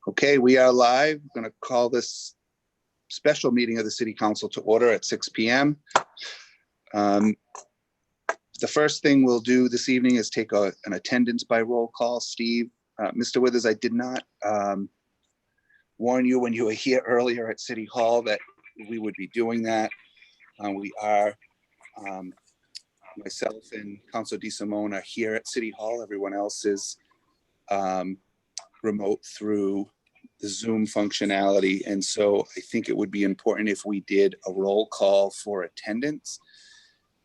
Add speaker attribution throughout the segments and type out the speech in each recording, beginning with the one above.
Speaker 1: Okay, we are live. I'm going to call this special meeting of the City Council to order at 6 p.m. The first thing we'll do this evening is take an attendance by roll call. Steve, Mr. Withers, I did not warn you when you were here earlier at City Hall that we would be doing that. We are, myself and Councilor DeSimone are here at City Hall. Everyone else is remote through the Zoom functionality. And so I think it would be important if we did a roll call for attendance,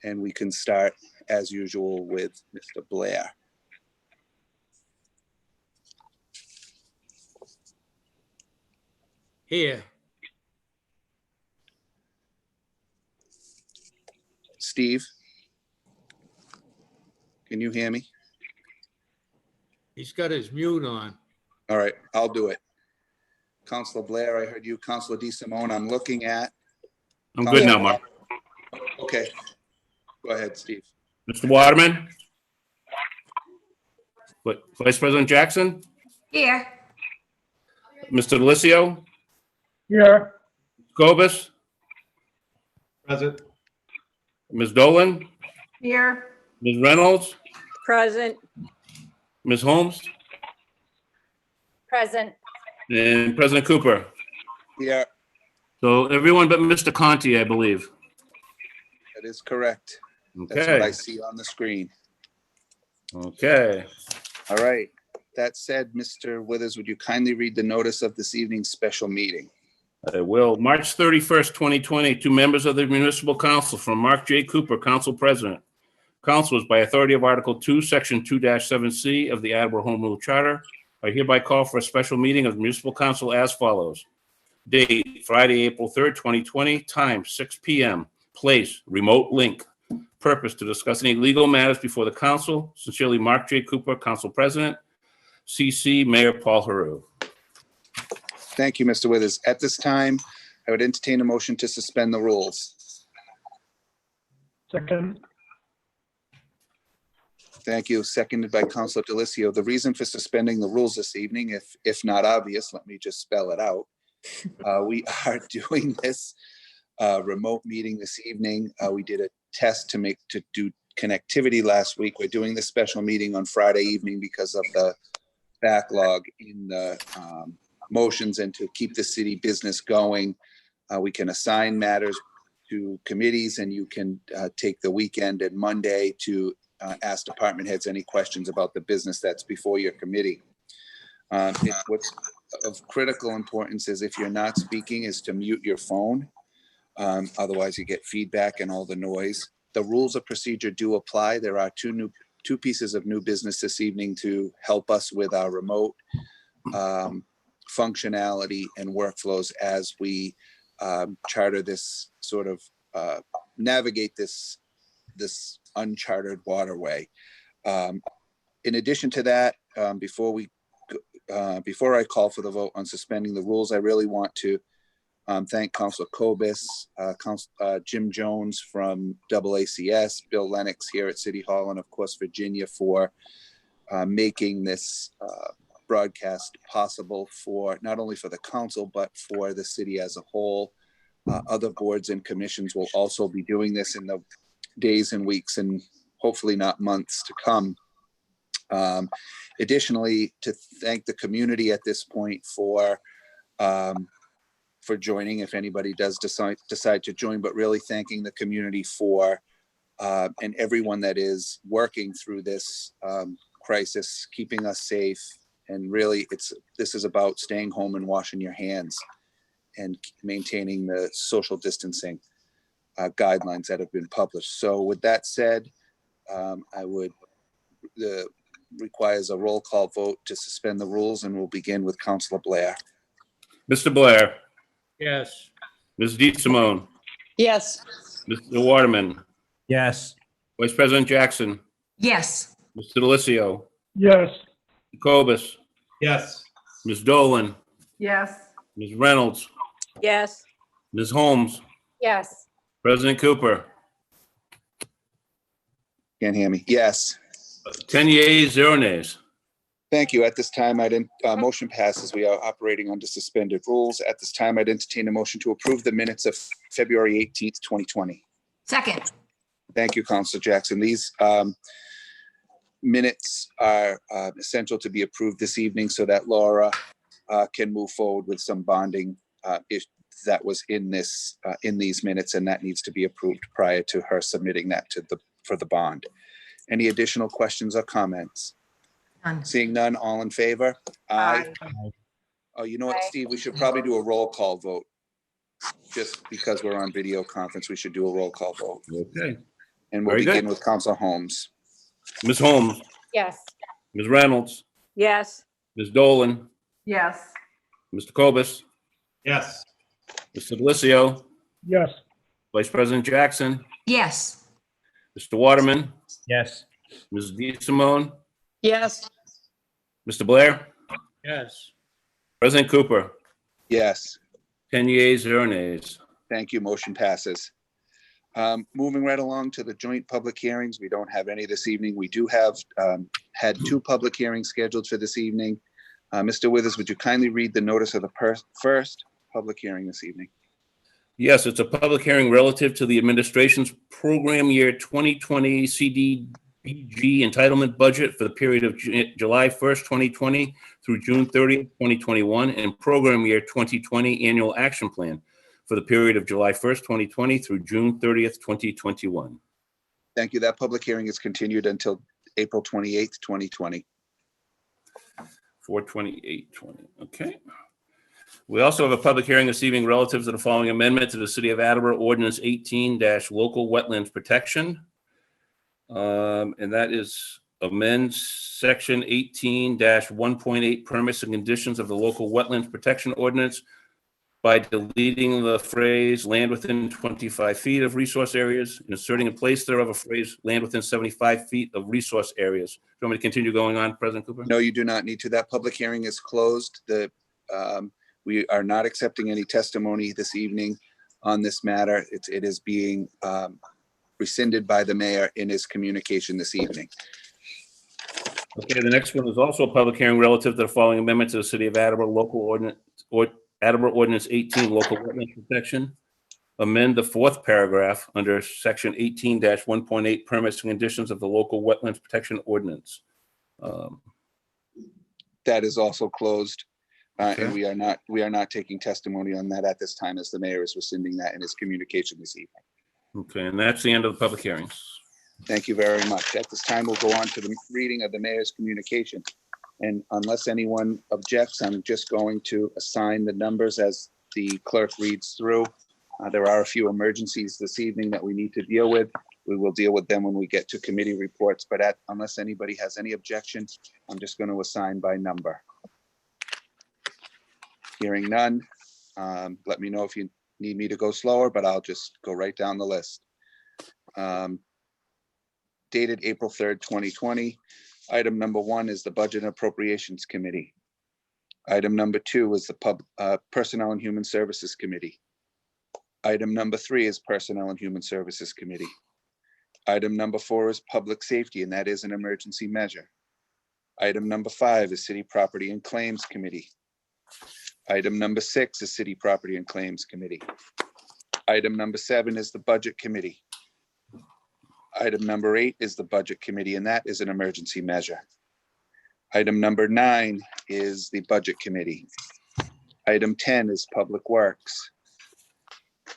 Speaker 1: and we can start as usual with Mr. Blair.
Speaker 2: Here.
Speaker 1: Steve, can you hear me?
Speaker 2: He's got his mute on.
Speaker 1: All right, I'll do it. Councilor Blair, I heard you. Councilor DeSimone, I'm looking at.
Speaker 3: I'm good now, Mark.
Speaker 1: Okay, go ahead, Steve.
Speaker 3: Mr. Waterman? What, Vice President Jackson?
Speaker 4: Here.
Speaker 3: Mr. Delisio?
Speaker 5: Here.
Speaker 3: Scobus?
Speaker 5: Present.
Speaker 3: Ms. Dolan?
Speaker 4: Here.
Speaker 3: Ms. Reynolds?
Speaker 4: Present.
Speaker 3: Ms. Holmes?
Speaker 4: Present.
Speaker 3: And President Cooper?
Speaker 1: Yeah,
Speaker 3: So everyone but Mr. Conti, I believe.
Speaker 1: that is correct. That's what I
Speaker 3: Okay,
Speaker 1: see on the screen.
Speaker 3: okay.
Speaker 1: All right. That said, Mr. Withers, would you kindly read the notice of this evening's special meeting?
Speaker 3: I will. March 31st, 2020, two members of the Municipal Council from Mark J. Cooper, Council President. Councilors, by authority of Article 2, Section 2-7C of the Attleboro Home Rule Charter, are hereby called for a special meeting of the Municipal Council as follows. Date, Friday, April 3rd, 2020. Time, 6 p.m. Place, remote link. Purpose, to discuss any legal matters before the council. Sincerely, Mark J. Cooper, Council President. CC, Mayor Paul Heroux.
Speaker 1: Thank you, Mr. Withers. At this time, I would entertain a motion to suspend the rules.
Speaker 5: Second.
Speaker 1: Thank you. Seconded by Councilor Delisio. The reason for suspending the rules this evening, if not obvious, let me just spell it out. We are doing this remote meeting this evening. We did a test to do connectivity last week. We're doing this special meeting on Friday evening because of the backlog in the motions and to keep the city business going. We can assign matters to committees, and you can take the weekend and Monday to ask department heads any questions about the business that's before your committee. What's of critical importance is if you're not speaking is to mute your phone. Otherwise you get feedback and all the noise. The rules of procedure do apply. There are two pieces of new business this evening to help us with our remote functionality and workflows as we charter this sort of navigate this uncharted waterway. In addition to that, before I call for the vote on suspending the rules, I really want to thank Councilor Kobus, Jim Jones from AACS, Bill Lennox here at City Hall, and of course Virginia for making this broadcast possible for not only for the council but for the city as a whole. Other boards and commissions will also be doing this in the days and weeks and hopefully not months to come. Additionally, to thank the community at this point for joining, if anybody does decide to join, but really thanking the community for and everyone that is working through this crisis, keeping us safe. And really, this is about staying home and washing your hands and maintaining the social distancing guidelines that have been published. So with that said, requires a roll call vote to suspend the rules, and we'll begin with Councilor Blair.
Speaker 3: Mr. Blair?
Speaker 2: Yes.
Speaker 3: Ms. DeSimone?
Speaker 4: Yes.
Speaker 3: Mr. Waterman?
Speaker 5: Yes.
Speaker 3: Vice President Jackson?
Speaker 4: Yes.
Speaker 3: Mr. Delisio?
Speaker 5: Yes.
Speaker 3: Kobus?
Speaker 5: Yes.
Speaker 3: Ms. Dolan?
Speaker 4: Yes.
Speaker 3: Ms. Reynolds?
Speaker 4: Yes.
Speaker 3: Ms. Holmes?
Speaker 4: Yes.
Speaker 3: President Cooper.
Speaker 1: Can't hear me. Yes.
Speaker 3: 10 yeas, 0 nays.
Speaker 1: Thank you. At this time, motion passes. We are operating under suspended rules. At this time, I'd entertain a motion to approve the minutes of February 18th, 2020.
Speaker 4: Second.
Speaker 1: Thank you, Councilor Jackson. These minutes are essential to be approved this evening so that Laura can move forward with some bonding if that was in these minutes, and that needs to be approved prior to her submitting that for the bond. Any additional questions or comments?
Speaker 4: None.
Speaker 1: Seeing none, all in favor?
Speaker 4: Aye.
Speaker 1: Oh, you know what,
Speaker 4: Aye.
Speaker 1: Steve? We should probably do a roll call vote. Just because we're on video conference, we should do a roll call vote.
Speaker 3: Okay.
Speaker 1: And we'll
Speaker 3: Very good.
Speaker 1: begin with Councilor Holmes.
Speaker 3: Ms. Holmes,
Speaker 4: Yes.
Speaker 3: Ms. Reynolds,
Speaker 4: Yes.
Speaker 3: Ms. Dolan,
Speaker 4: Yes.
Speaker 3: Mr. Cobus,
Speaker 5: Yes.
Speaker 3: Mr. Delicio,
Speaker 5: Yes.
Speaker 3: Vice President Jackson,
Speaker 4: Yes.
Speaker 3: Mr. Waterman,
Speaker 5: Yes.
Speaker 3: Ms. DeSimone,
Speaker 4: Yes.
Speaker 3: Mr. Blair,
Speaker 2: Yes.
Speaker 3: President Cooper.
Speaker 1: Yes.
Speaker 3: 10 yeas, 0 nays.
Speaker 1: Thank you. Motion passes. Moving right along to the joint public hearings. We don't have any this evening. We do have had 2 public hearings scheduled for this evening. Mr. Withers, would you kindly read the notice of the first public hearing this evening?
Speaker 3: Yes, it's a public hearing relative to the administration's program year 2020 CDBG entitlement budget for the period of July 1st, 2020 through June 30th, 2021, and program year 2020 annual action plan for the period of July 1st, 2020 through June 30th, 2021.
Speaker 1: Thank you. That public hearing is continued until April 28th, 2020.
Speaker 3: 4/28/20. Okay. We also have a public hearing this evening relative to the following amendment to the City of Attleboro Ordinance 18-Local Wetlands Protection. And that is amend Section 18-1.8 Permits and Conditions of the Local Wetlands Protection Ordinance by deleting the phrase "land within 25 feet of resource areas" and inserting in place thereof a phrase "land within 75 feet of resource areas." Do you want me to continue going on, President Cooper?
Speaker 1: No, you do not need to. That public hearing is closed. We are not accepting any testimony this evening on this matter. It is being rescinded by the mayor in his communication this evening.
Speaker 3: Okay, the next one is also a public hearing relative to the following amendment to the City of Attleboro Local Ordinance, Attleboro Ordinance 18, Local Wetland Protection. Amend the 4th paragraph under Section 18-1.8 Permits and Conditions of the Local Wetlands Protection Ordinance.
Speaker 1: That is also closed.
Speaker 3: Okay.
Speaker 1: And we are not taking testimony on that at this time, as the mayor is rescinding that in his communication this evening.
Speaker 3: Okay, and that's the end of the public hearings.
Speaker 1: Thank you very much. At this time, we'll go on to the reading of the mayor's communication. And unless anyone objects, I'm just going to assign the numbers as the clerk reads through. There are a few emergencies this evening that we need to deal with. We will deal with them when we get to committee reports, but unless anybody has any objection, I'm just going to assign by number. Hearing none, let me know if you need me to go slower, but I'll just go right down the list. Dated April 3rd, 2020. Item number 1 is the Budget and Appropriations Committee. Item number 2 is the Personnel and Human Services Committee. Item number 3 is Personnel and Human Services Committee. Item number 4 is Public Safety, and that is an emergency measure. Item number 5 is City Property and Claims Committee. Item number 6 is City Property and Claims Committee. Item number 7 is the Budget Committee. Item number 8 is the Budget Committee, and that is an emergency measure. Item number 9 is the Budget Committee. Item 10 is Public Works.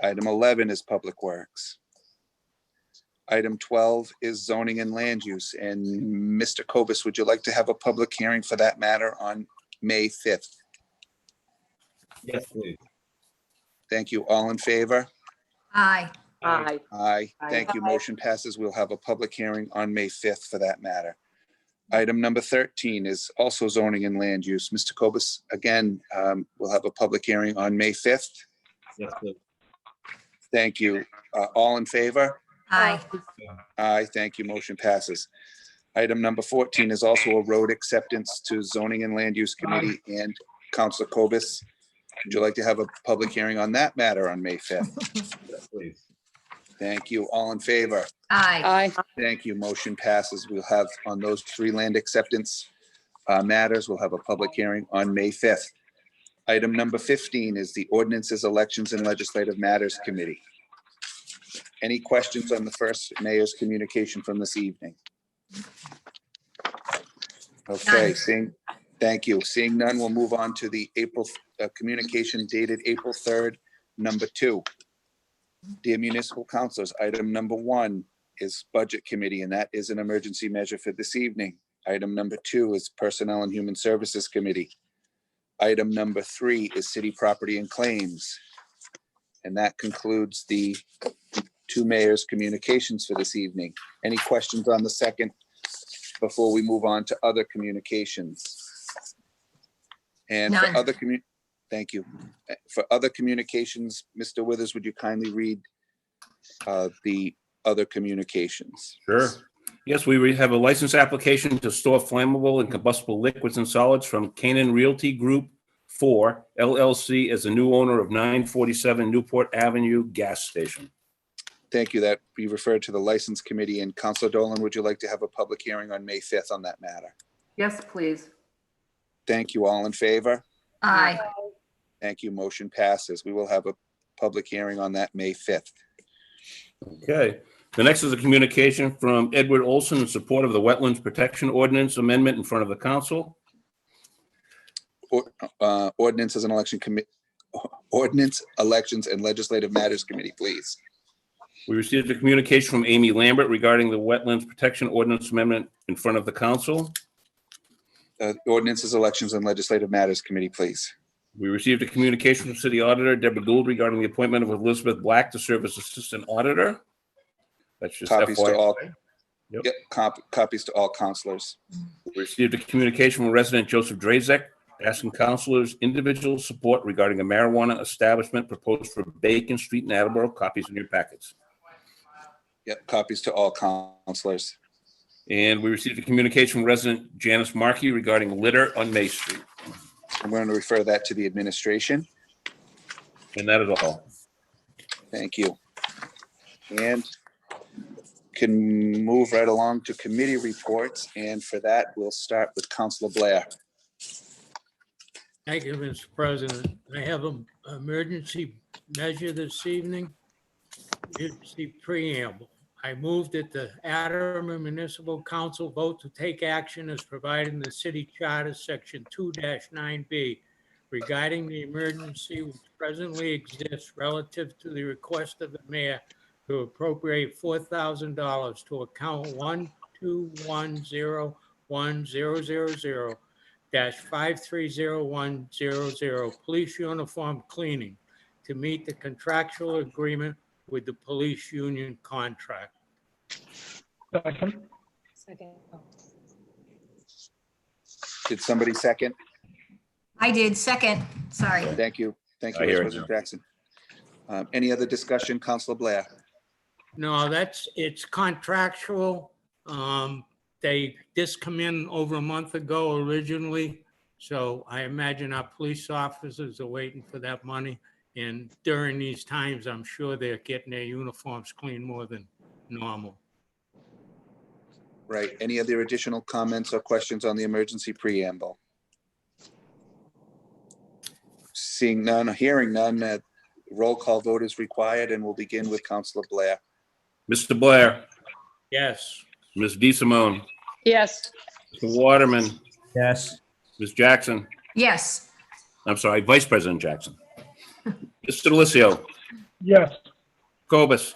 Speaker 1: Item 11 is Public Works. Item 12 is Zoning and Land Use. And Mr. Cobus, would you like to have a public hearing for that matter on May 5th?
Speaker 3: Yes, please.
Speaker 1: Thank you. All in favor?
Speaker 4: Aye.
Speaker 2: Aye.
Speaker 1: Aye. Thank you.
Speaker 4: Aye.
Speaker 1: Motion passes. We'll have a public hearing on May 5th for that matter. Item number 13 is also zoning and land use. Mr. Cobus, again, we'll have a public hearing on May 5th.
Speaker 3: Yes, please.
Speaker 1: Thank you. All in favor?
Speaker 4: Aye.
Speaker 1: Aye. Thank you. Motion passes. Item number 14 is also a road acceptance to zoning and land use committee and Councilor Cobus. Would you like to have a public hearing on that matter on May 5th?
Speaker 5: please.
Speaker 1: Thank you. All in favor?
Speaker 4: Aye.
Speaker 1: Thank you. Motion passes. We'll have on those three land acceptance matters, we'll have a public hearing on May 5th. Item number 15 is the Ordinances, Elections, and Legislative Matters Committee. Any questions on the first mayor's communication from this evening? Okay, thank you. Seeing none, we'll move on to the April communication dated April 3rd, number 2. Dear municipal councilors, item number 1 is Budget Committee, and that is an emergency measure for this evening. Item number 2 is Personnel and Human Services Committee. Item number 3 is City Property and Claims. And that concludes the 2 mayors' communications for this evening. Any questions on the second before we move on to other communications? And for
Speaker 4: None.
Speaker 1: other thank you. For other communications, Mr. Withers, would you kindly read the other communications?
Speaker 3: Sure. Yes, we have a license application to store flammable and combustible liquids and solids from Canaan Realty Group 4 LLC as the new owner of 947 Newport Avenue Gas Station.
Speaker 1: Thank you. That be referred to the License Committee. And Councilor Dolan, would you like to have a public hearing on May 5th on that matter?
Speaker 4: Yes, please.
Speaker 1: Thank you. All in favor?
Speaker 4: Aye.
Speaker 1: Thank you. Motion passes. We will have a public hearing on that May 5th.
Speaker 3: Okay. The next is a communication from Edward Olson in support of the Wetlands Protection Ordinance Amendment in front of the council.
Speaker 1: Ordinance, Elections, and Legislative Matters Committee, please.
Speaker 3: We received a communication from Amy Lambert regarding the Wetlands Protection Ordinance Amendment in front of the council.
Speaker 1: Ordinances, Elections, and Legislative Matters Committee, please.
Speaker 3: We received a communication from City Auditor Deborah Gould regarding the appointment of Elizabeth Black to serve as Assistant Auditor. That's just
Speaker 1: Copies to
Speaker 3: FYI.
Speaker 1: all.
Speaker 3: Yep.
Speaker 1: Yep, copies to all councilors.
Speaker 3: We received a communication from resident Joseph Drazek asking councilors individual support regarding a marijuana establishment proposed for Bacon Street in Attleboro. Copies in your packets.
Speaker 1: Yep, copies to all councilors.
Speaker 3: And we received a communication from resident Janice Markey regarding litter on May Street.
Speaker 1: I'm going to refer that to the administration.
Speaker 3: And that is all.
Speaker 1: Thank you. And can move right along to committee reports. And for that, we'll start with Councilor Blair.
Speaker 2: Thank you, Mr. President. I have an emergency measure this evening. It's the preamble. I move that the Attleboro Municipal Council vote to take action as provided in the city charter, section 2-9B, regarding the emergency which presently exists relative to the request of the mayor to appropriate $4,000 to account 1211000-530100 police uniform cleaning to meet the contractual agreement with the police union contract.
Speaker 5: Second.
Speaker 1: Did somebody second?
Speaker 4: I did. Second. Sorry.
Speaker 1: Thank you. Thank
Speaker 3: I
Speaker 1: you,
Speaker 3: hear it
Speaker 1: President Jackson. Any other discussion, Councilor Blair?
Speaker 2: No, it's contractual. This come in over a month ago originally. So I imagine our police officers are waiting for that money. And during these times, I'm sure they're getting their uniforms cleaned more than normal.
Speaker 1: Right. Any other additional comments or questions on the emergency preamble? Seeing none, hearing none, roll call vote is required, and we'll begin with Councilor Blair.
Speaker 3: Mr. Blair,
Speaker 2: Yes.
Speaker 3: Ms. DeSimone,
Speaker 4: Yes.
Speaker 3: Mr. Waterman,
Speaker 5: Yes.
Speaker 3: Ms. Jackson.
Speaker 4: Yes.
Speaker 3: I'm sorry, Vice President Jackson. Mr. Delissio,
Speaker 5: Yes.
Speaker 3: Cobus,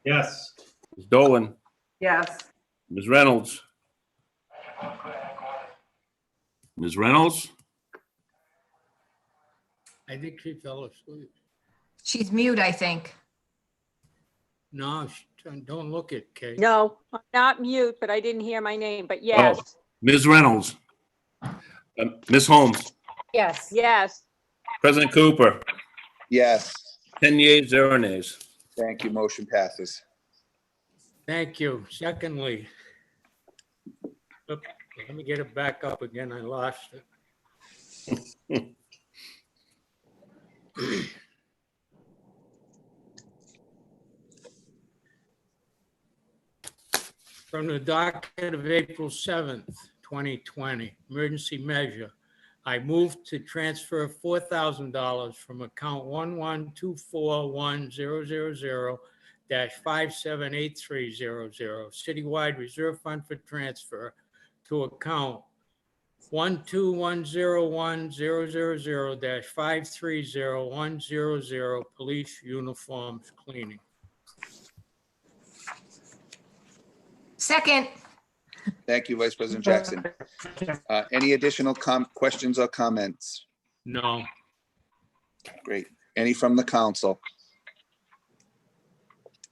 Speaker 5: Yes.
Speaker 3: Ms. Dolan,
Speaker 4: Yes.
Speaker 3: Ms. Reynolds. Ms. Reynolds?
Speaker 2: I think she fell asleep.
Speaker 4: She's mute, I think.
Speaker 2: No, don't look at Kate.
Speaker 6: No, I'm not mute, but I didn't hear my name, but yes,
Speaker 3: Ms. Reynolds? Ms. Holmes?
Speaker 4: Yes.
Speaker 6: yes.
Speaker 3: President Cooper?
Speaker 1: Yes,
Speaker 3: 10 yeas, 0 nays.
Speaker 1: thank you. Motion passes.
Speaker 2: Thank you. Secondly, oop, let me get it back up again. I lost it. From the docket of April 7th, 2020, emergency measure, I move to transfer $4,000 from account 112410000-578300, citywide reserve fund for transfer, to account 121010000-530100, police uniforms cleaning.
Speaker 4: Second.
Speaker 1: Thank you, Vice President Jackson. Any additional questions or comments?
Speaker 2: No.
Speaker 1: Great. Any from the council?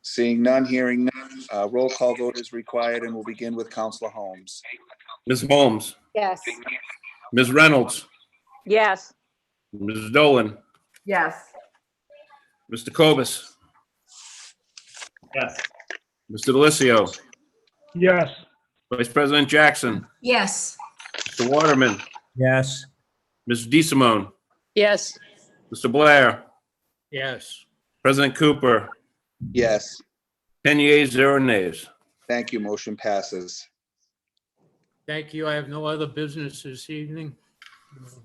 Speaker 1: Seeing none, hearing none, roll call vote is required, and we'll begin with Councilor Holmes.
Speaker 3: Ms. Holmes,
Speaker 6: Yes.
Speaker 3: Ms. Reynolds,
Speaker 6: Yes.
Speaker 3: Ms. Dolan,
Speaker 4: Yes.
Speaker 3: Mr. Cobus,
Speaker 5: Yes.
Speaker 3: Mr. Delissio,
Speaker 5: Yes.
Speaker 3: Vice President Jackson,
Speaker 4: Yes.
Speaker 3: Mr. Waterman,
Speaker 5: Yes.
Speaker 3: Ms. DeSimone,
Speaker 4: Yes.
Speaker 3: Mr. Blair,
Speaker 2: Yes.
Speaker 3: President Cooper,
Speaker 1: Yes,
Speaker 3: 10 yeas, 0 nays.
Speaker 1: thank you. Motion passes.
Speaker 2: Thank you. I have no other business this evening.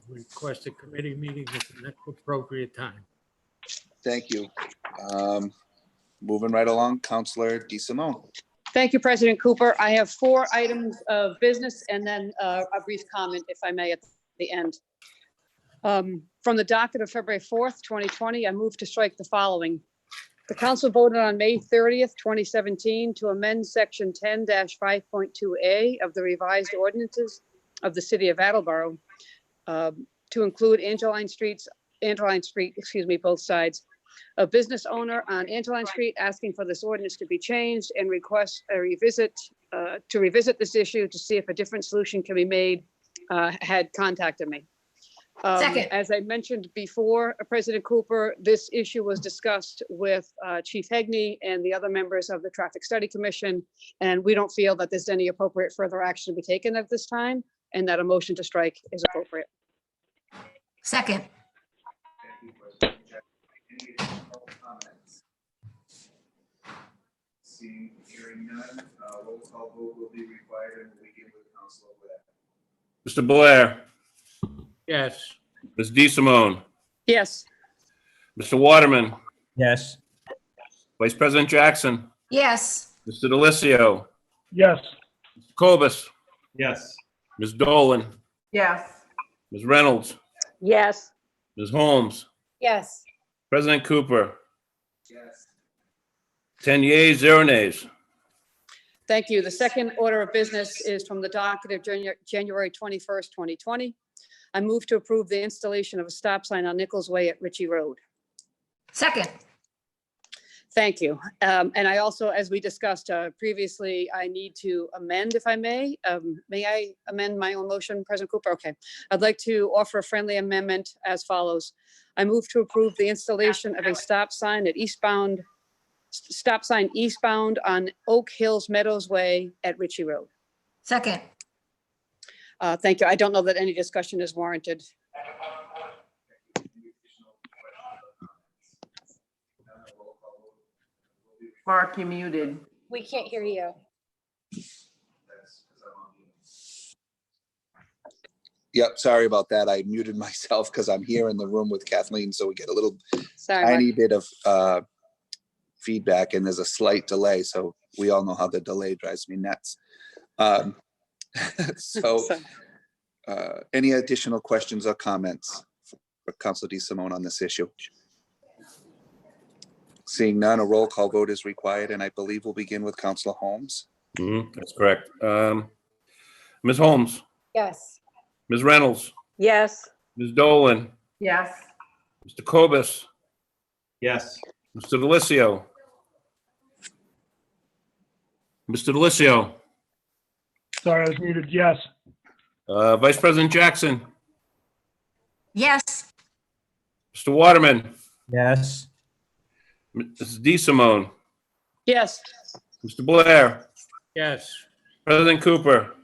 Speaker 2: Request a committee meeting at the next appropriate time.
Speaker 1: Thank you. Moving right along, Councilor DeSimone.
Speaker 7: Thank you, President Cooper. I have 4 items of business and then a brief comment, if I may, at the end. From the docket of February 4th, 2020, I move to strike the following. The council voted on May 30th, 2017 to amend section 10-5.2A of the revised ordinances of the city of Attleboro to include Angeline Street, both sides. A business owner on Angeline Street asking for this ordinance to be changed and request a revisit, to revisit this issue to see if a different solution can be made, had contacted me.
Speaker 4: Second.
Speaker 7: As I mentioned before, President Cooper, this issue was discussed with Chief Hegney and the other members of the Traffic Study Commission, and we don't feel that there's any appropriate further action to be taken at this time, and that a motion to strike is appropriate.
Speaker 4: Second.
Speaker 1: Any additional comments? Seeing, hearing none, roll call vote will be required, and we'll begin with Councilor Blair.
Speaker 3: Mr. Blair,
Speaker 2: Yes.
Speaker 3: Ms. DeSimone,
Speaker 7: Yes.
Speaker 3: Mr. Waterman,
Speaker 5: Yes.
Speaker 3: Vice President Jackson,
Speaker 4: Yes.
Speaker 3: Mr. Delissio,
Speaker 5: Yes.
Speaker 3: Mr. Cobus,
Speaker 5: Yes.
Speaker 3: Ms. Dolan,
Speaker 4: Yes.
Speaker 3: Ms. Reynolds,
Speaker 6: Yes.
Speaker 3: Ms. Holmes,
Speaker 4: Yes.
Speaker 3: President Cooper,
Speaker 1: Yes.
Speaker 3: 10 yeas, 0 nays.
Speaker 7: Thank you. The second order of business is from the docket of January 21st, 2020. I move to approve the installation of a stop sign on Nichols Way at Ritchie Road.
Speaker 4: Second.
Speaker 7: Thank you. And I also, as we discussed previously, I need to amend, if I may. May I amend my own motion, President Cooper? Okay. I'd like to offer a friendly amendment as follows. I move to approve the installation of a stop sign eastbound on Oak Hills Meadows Way at Ritchie Road.
Speaker 4: Second.
Speaker 7: Thank you. I don't know that any discussion is warranted.
Speaker 8: Mark, you muted.
Speaker 4: We can't hear you.
Speaker 1: Yep, sorry about that. I muted myself because I'm here in the room with Kathleen, so we get a little
Speaker 7: Sorry, Mark.
Speaker 1: tiny bit of feedback, and there's a slight delay, so we all know how the delay drives me nuts. So any additional questions or comments for Councilor DeSimone on this issue? Seeing none, a roll call vote is required, and I believe we'll begin with Councilor Holmes.
Speaker 3: That's correct. Ms. Holmes,
Speaker 4: Yes.
Speaker 3: Ms. Reynolds,
Speaker 6: Yes.
Speaker 3: Ms. Dolan,
Speaker 8: Yes.
Speaker 3: Mr. Cobus,
Speaker 5: Yes.
Speaker 3: Mr. Delissio. Mr. Delissio,
Speaker 5: Sorry, I was muted. Yes.
Speaker 3: Vice President Jackson,
Speaker 4: Yes.
Speaker 3: Mr. Waterman,
Speaker 5: Yes.
Speaker 3: Mrs. DeSimone,
Speaker 7: Yes.
Speaker 3: Mr. Blair,
Speaker 2: Yes.
Speaker 3: President Cooper,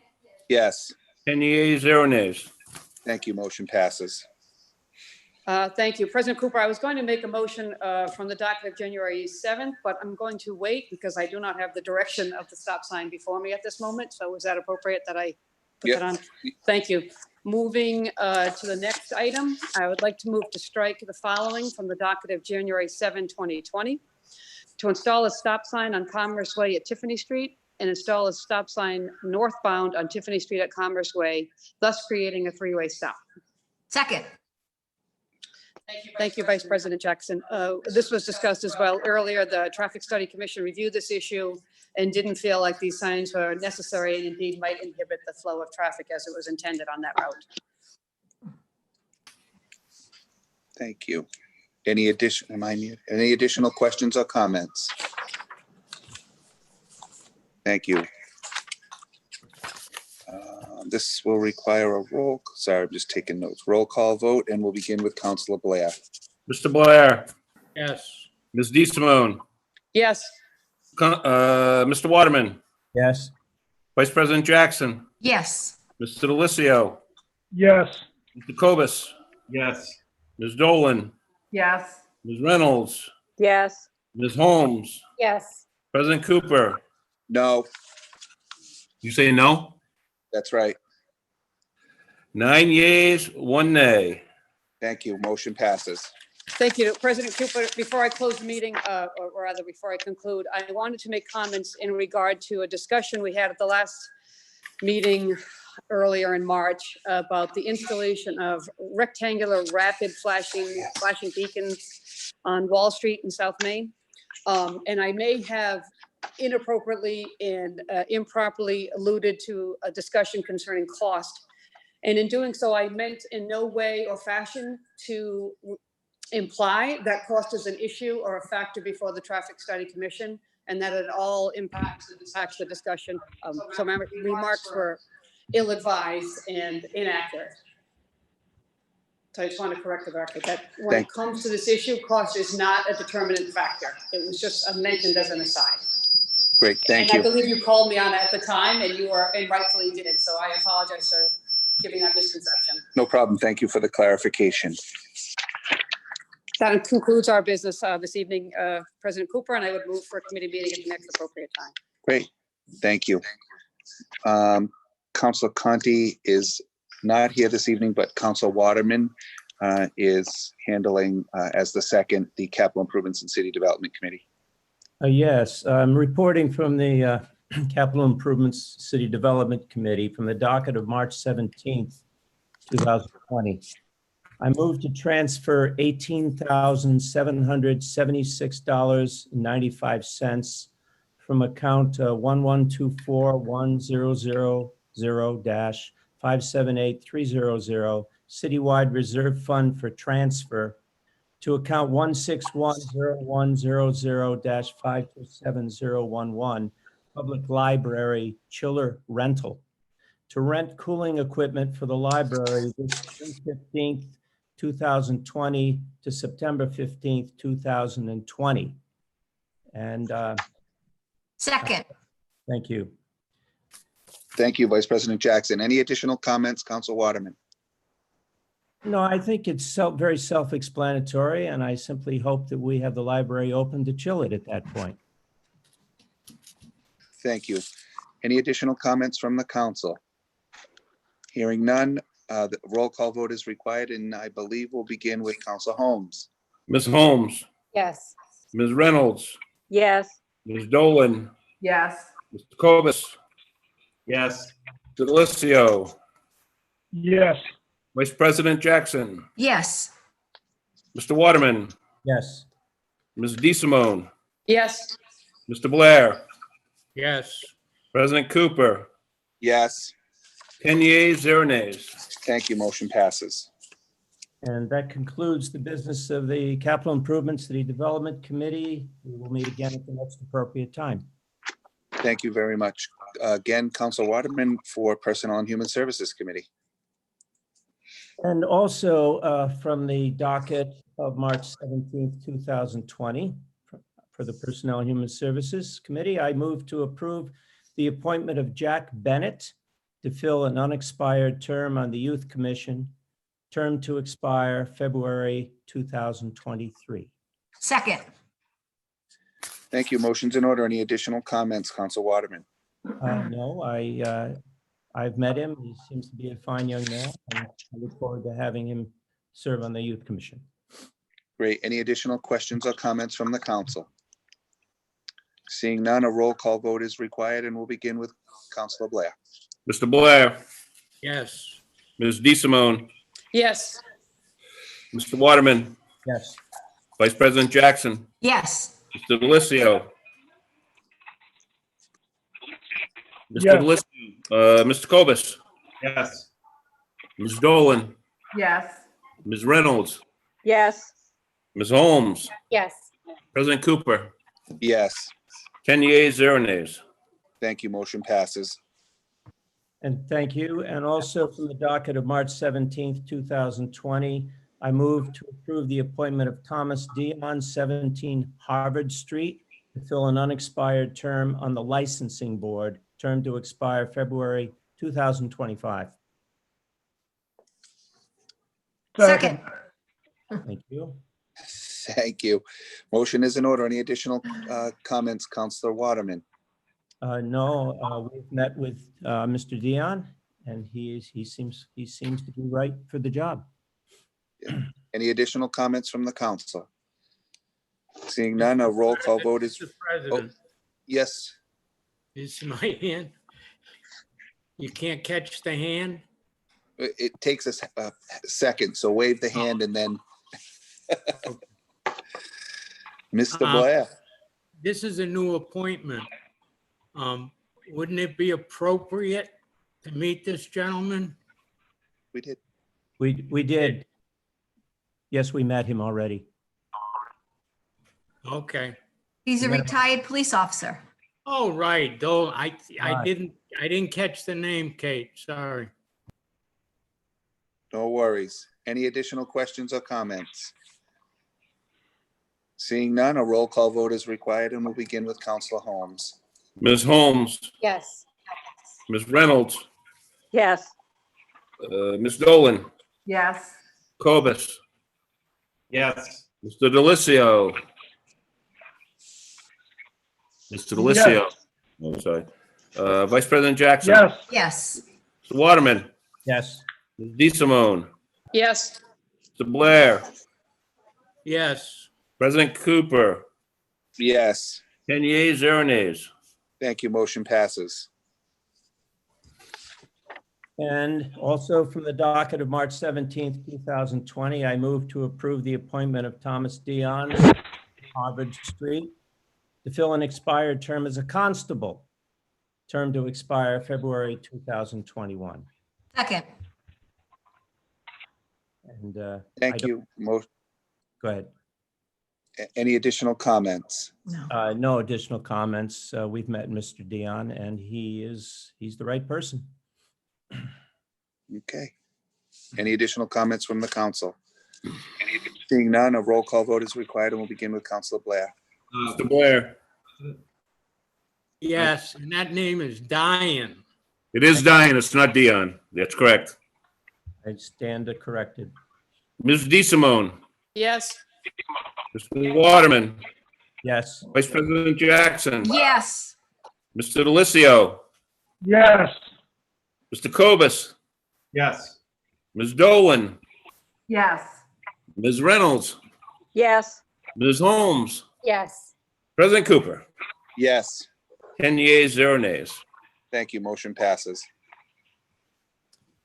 Speaker 1: Yes,
Speaker 3: 10 yeas, 0 nays.
Speaker 1: thank you. Motion passes.
Speaker 7: Thank you. President Cooper, I was going to make a motion from the docket of January 7th, but I'm going to wait because I do not have the direction of the stop sign before me at this moment. So is that appropriate that I put that on? Thank you. Moving to the next item, I would like to move to strike the following from the docket of January 7, 2020. To install a stop sign on Commerce Way at Tiffany Street and install a stop sign northbound on Tiffany Street at Commerce Way, thus creating a three-way stop.
Speaker 4: Second.
Speaker 7: Thank you, Vice President Jackson. This was discussed as well earlier. The Traffic Study Commission reviewed this issue and didn't feel like these signs were necessary and indeed might inhibit the flow of traffic as it was intended on that route.
Speaker 1: Thank you. Any additional questions or comments? Thank you. This will require a sorry, I'm just taking notes. Roll call vote, and we'll begin with Councilor Blair.
Speaker 3: Mr. Blair,
Speaker 2: Yes.
Speaker 3: Ms. DeSimone,
Speaker 7: Yes.
Speaker 3: Mr. Waterman,
Speaker 5: Yes.
Speaker 3: Vice President Jackson,
Speaker 4: Yes.
Speaker 3: Mr. Delissio,
Speaker 5: Yes.
Speaker 3: Mr. Cobus,
Speaker 5: Yes.
Speaker 3: Ms. Dolan,
Speaker 8: Yes.
Speaker 3: Ms. Reynolds,
Speaker 6: Yes.
Speaker 3: Ms. Holmes,
Speaker 6: Yes.
Speaker 3: President Cooper.
Speaker 1: No,
Speaker 3: You say no?
Speaker 1: that's right.
Speaker 3: 9 yeas, 1 nay.
Speaker 1: Thank you. Motion passes.
Speaker 7: Thank you. President Cooper, before I close the meeting, or rather before I conclude, I wanted to make comments in regard to a discussion we had at the last meeting earlier in March about the installation of rectangular rapid flashing beacons on Wall Street in South Main. And I may have inappropriately and improperly alluded to a discussion concerning cost. And in doing so, I meant in no way or fashion to imply that cost is an issue or a factor before the Traffic Study Commission, and that it all impacts the discussion. So my remarks were ill-advised and inaccurate. So I just want to correct the record that when it comes to this issue, cost is not a determinant factor. It was just mentioned as an aside.
Speaker 1: Great, thank
Speaker 7: And I
Speaker 1: you.
Speaker 7: believe you called me on it at the time, and and rightfully did. So I apologize for giving that misconception.
Speaker 1: No problem. Thank you for the clarification.
Speaker 7: That concludes our business this evening, President Cooper, and I would move for a committee meeting at the next appropriate time.
Speaker 1: Great, thank you. Councilor Conti is not here this evening, but Councilor Waterman is handling as the second, the Capital Improvements and City Development Committee.
Speaker 5: Yes, I'm reporting from the Capital Improvements City Development Committee from the docket of March 17th, 2020. I move to transfer $18,776.95 from account 1124100-578300 Citywide Reserve Fund for transfer to account 1610100-527011 Public Library Chiller Rental to rent cooling equipment for the library this June 15th, 2020 to September 15th, 2020. And
Speaker 4: Second.
Speaker 5: thank you.
Speaker 1: Thank you, Vice President Jackson. Any additional comments, Councilor Waterman?
Speaker 5: No, I think it's very self-explanatory, and I simply hope that we have the library open to chill it at that point.
Speaker 1: Thank you. Any additional comments from the council? Hearing none, the roll call vote is required, and I believe we'll begin with Councilor Holmes.
Speaker 3: Ms. Holmes,
Speaker 4: Yes.
Speaker 3: Ms. Reynolds,
Speaker 6: Yes.
Speaker 3: Ms. Dolan,
Speaker 8: Yes.
Speaker 3: Mr. Cobus,
Speaker 5: Yes.
Speaker 3: Mr. Delissio,
Speaker 5: Yes.
Speaker 3: Vice President Jackson,
Speaker 4: Yes.
Speaker 3: Mr. Waterman,
Speaker 5: Yes.
Speaker 3: Ms. DeSimone,
Speaker 7: Yes.
Speaker 3: Mr. Blair,
Speaker 2: Yes.
Speaker 3: President Cooper.
Speaker 1: Yes,
Speaker 3: 10 yeas, 0 nays.
Speaker 1: thank you. Motion passes.
Speaker 5: And that concludes the business of the Capital Improvement City Development Committee. We will meet again at the next appropriate time.
Speaker 1: Thank you very much. Again, Councilor Waterman for Personnel and Human Services Committee.
Speaker 5: And also from the docket of March 17th, 2020, for the Personnel and Human Services Committee, I move to approve the appointment of Jack Bennett to fill an unexpired term on the Youth Commission term to expire February 2023.
Speaker 4: Second.
Speaker 1: Thank you. Motion's in order. Any additional comments, Council Waterman?
Speaker 5: No, I've met him. He seems to be a fine young man, and I look forward to having him serve on the Youth Commission.
Speaker 1: Great. Any additional questions or comments from the council? Seeing none, a roll call vote is required, and we'll begin with Councilor Blair.
Speaker 3: Mr. Blair,
Speaker 2: Yes.
Speaker 3: Ms. DeSimone,
Speaker 7: Yes.
Speaker 3: Mr. Waterman,
Speaker 5: Yes.
Speaker 3: Vice President Jackson,
Speaker 4: Yes.
Speaker 3: Mr. Delissio. Mr.
Speaker 5: Yes.
Speaker 3: Delissio, Mr. Cobus,
Speaker 5: Yes.
Speaker 3: Ms. Dolan,
Speaker 8: Yes.
Speaker 3: Ms. Reynolds,
Speaker 6: yes,
Speaker 3: Ms. Holmes,
Speaker 6: yes,
Speaker 3: President Cooper,
Speaker 1: Yes,
Speaker 3: 10 yeas, 0 nays.
Speaker 1: thank you. Motion passes.
Speaker 5: And thank you. And also from the docket of March 17th, 2020, I move to approve the appointment of Thomas Dion, 17 Harvard Street, to fill an unexpired term on the licensing board, term to expire February 2025.
Speaker 4: Second.
Speaker 5: Thank you.
Speaker 1: Thank you. Motion is in order. Any additional comments, Councilor Waterman?
Speaker 5: No, we've met with Mr. Dion, and he seems to be right for the job.
Speaker 1: Any additional comments from the council? Seeing none, a roll call vote is,
Speaker 2: Mr. President,
Speaker 1: yes,
Speaker 2: is my hand. You can't catch the hand?
Speaker 1: it takes us a second, so wave the hand and then. Mr. Blair,
Speaker 2: This is a new appointment. Wouldn't it be appropriate to meet this gentleman?
Speaker 1: we did.
Speaker 5: We did. Yes, we met him already.
Speaker 2: Okay.
Speaker 4: He's a
Speaker 5: Yeah.
Speaker 4: retired police officer.
Speaker 2: Oh, right, though, I
Speaker 5: Right.
Speaker 2: didn't catch the name, Kate, sorry.
Speaker 1: No worries. Any additional questions or comments? Seeing none, a roll call vote is required, and we'll begin with Councilor Holmes.
Speaker 3: Ms. Holmes,
Speaker 6: yes,
Speaker 3: Ms. Reynolds,
Speaker 6: yes,
Speaker 3: Ms. Dolan,
Speaker 8: Yes.
Speaker 3: Cobus,
Speaker 5: Yes.
Speaker 3: Mr. Delissio. Mr. Delissio. Oh, sorry. Vice President Jackson.
Speaker 4: Yes.
Speaker 3: Mr. Waterman,
Speaker 5: Yes.
Speaker 3: Ms. DeSimone,
Speaker 7: Yes.
Speaker 3: Mr. Blair,
Speaker 2: Yes,
Speaker 3: President Cooper,
Speaker 1: Yes,
Speaker 3: 10 yeas, 0 nays.
Speaker 1: thank you. Motion passes.
Speaker 5: And also from the docket of March 17th, 2020, I move to approve the appointment of Thomas Dion, Harvard Street, to fill an expired term as a constable, term to expire February 2021.
Speaker 4: Second.
Speaker 5: And
Speaker 1: Thank you.
Speaker 5: go ahead.
Speaker 1: Any additional comments?
Speaker 4: No.
Speaker 5: No additional comments. We've met Mr. Dion, and he's the right person.
Speaker 1: Okay. Any additional comments from the council? Seeing none, a roll call vote is required, and we'll begin with Councilor Blair.
Speaker 3: Mr. Blair.
Speaker 2: yes, and that name is Diane.
Speaker 3: It is Diane, it's not Dion. That's correct.
Speaker 5: I stand corrected.
Speaker 3: Ms. DeSimone,
Speaker 7: Yes.
Speaker 3: Mr. Waterman,
Speaker 5: Yes.
Speaker 3: Vice President Jackson,
Speaker 4: Yes.
Speaker 3: Mr. Delissio,
Speaker 5: Yes.
Speaker 3: Mr. Cobus,
Speaker 5: Yes.
Speaker 3: Ms. Dolan,
Speaker 8: Yes.
Speaker 3: Ms. Reynolds,
Speaker 6: yes,
Speaker 3: Ms. Holmes,
Speaker 6: yes,
Speaker 3: President Cooper,
Speaker 1: Yes,
Speaker 3: 10 yeas, 0 nays.
Speaker 1: thank you. Motion passes.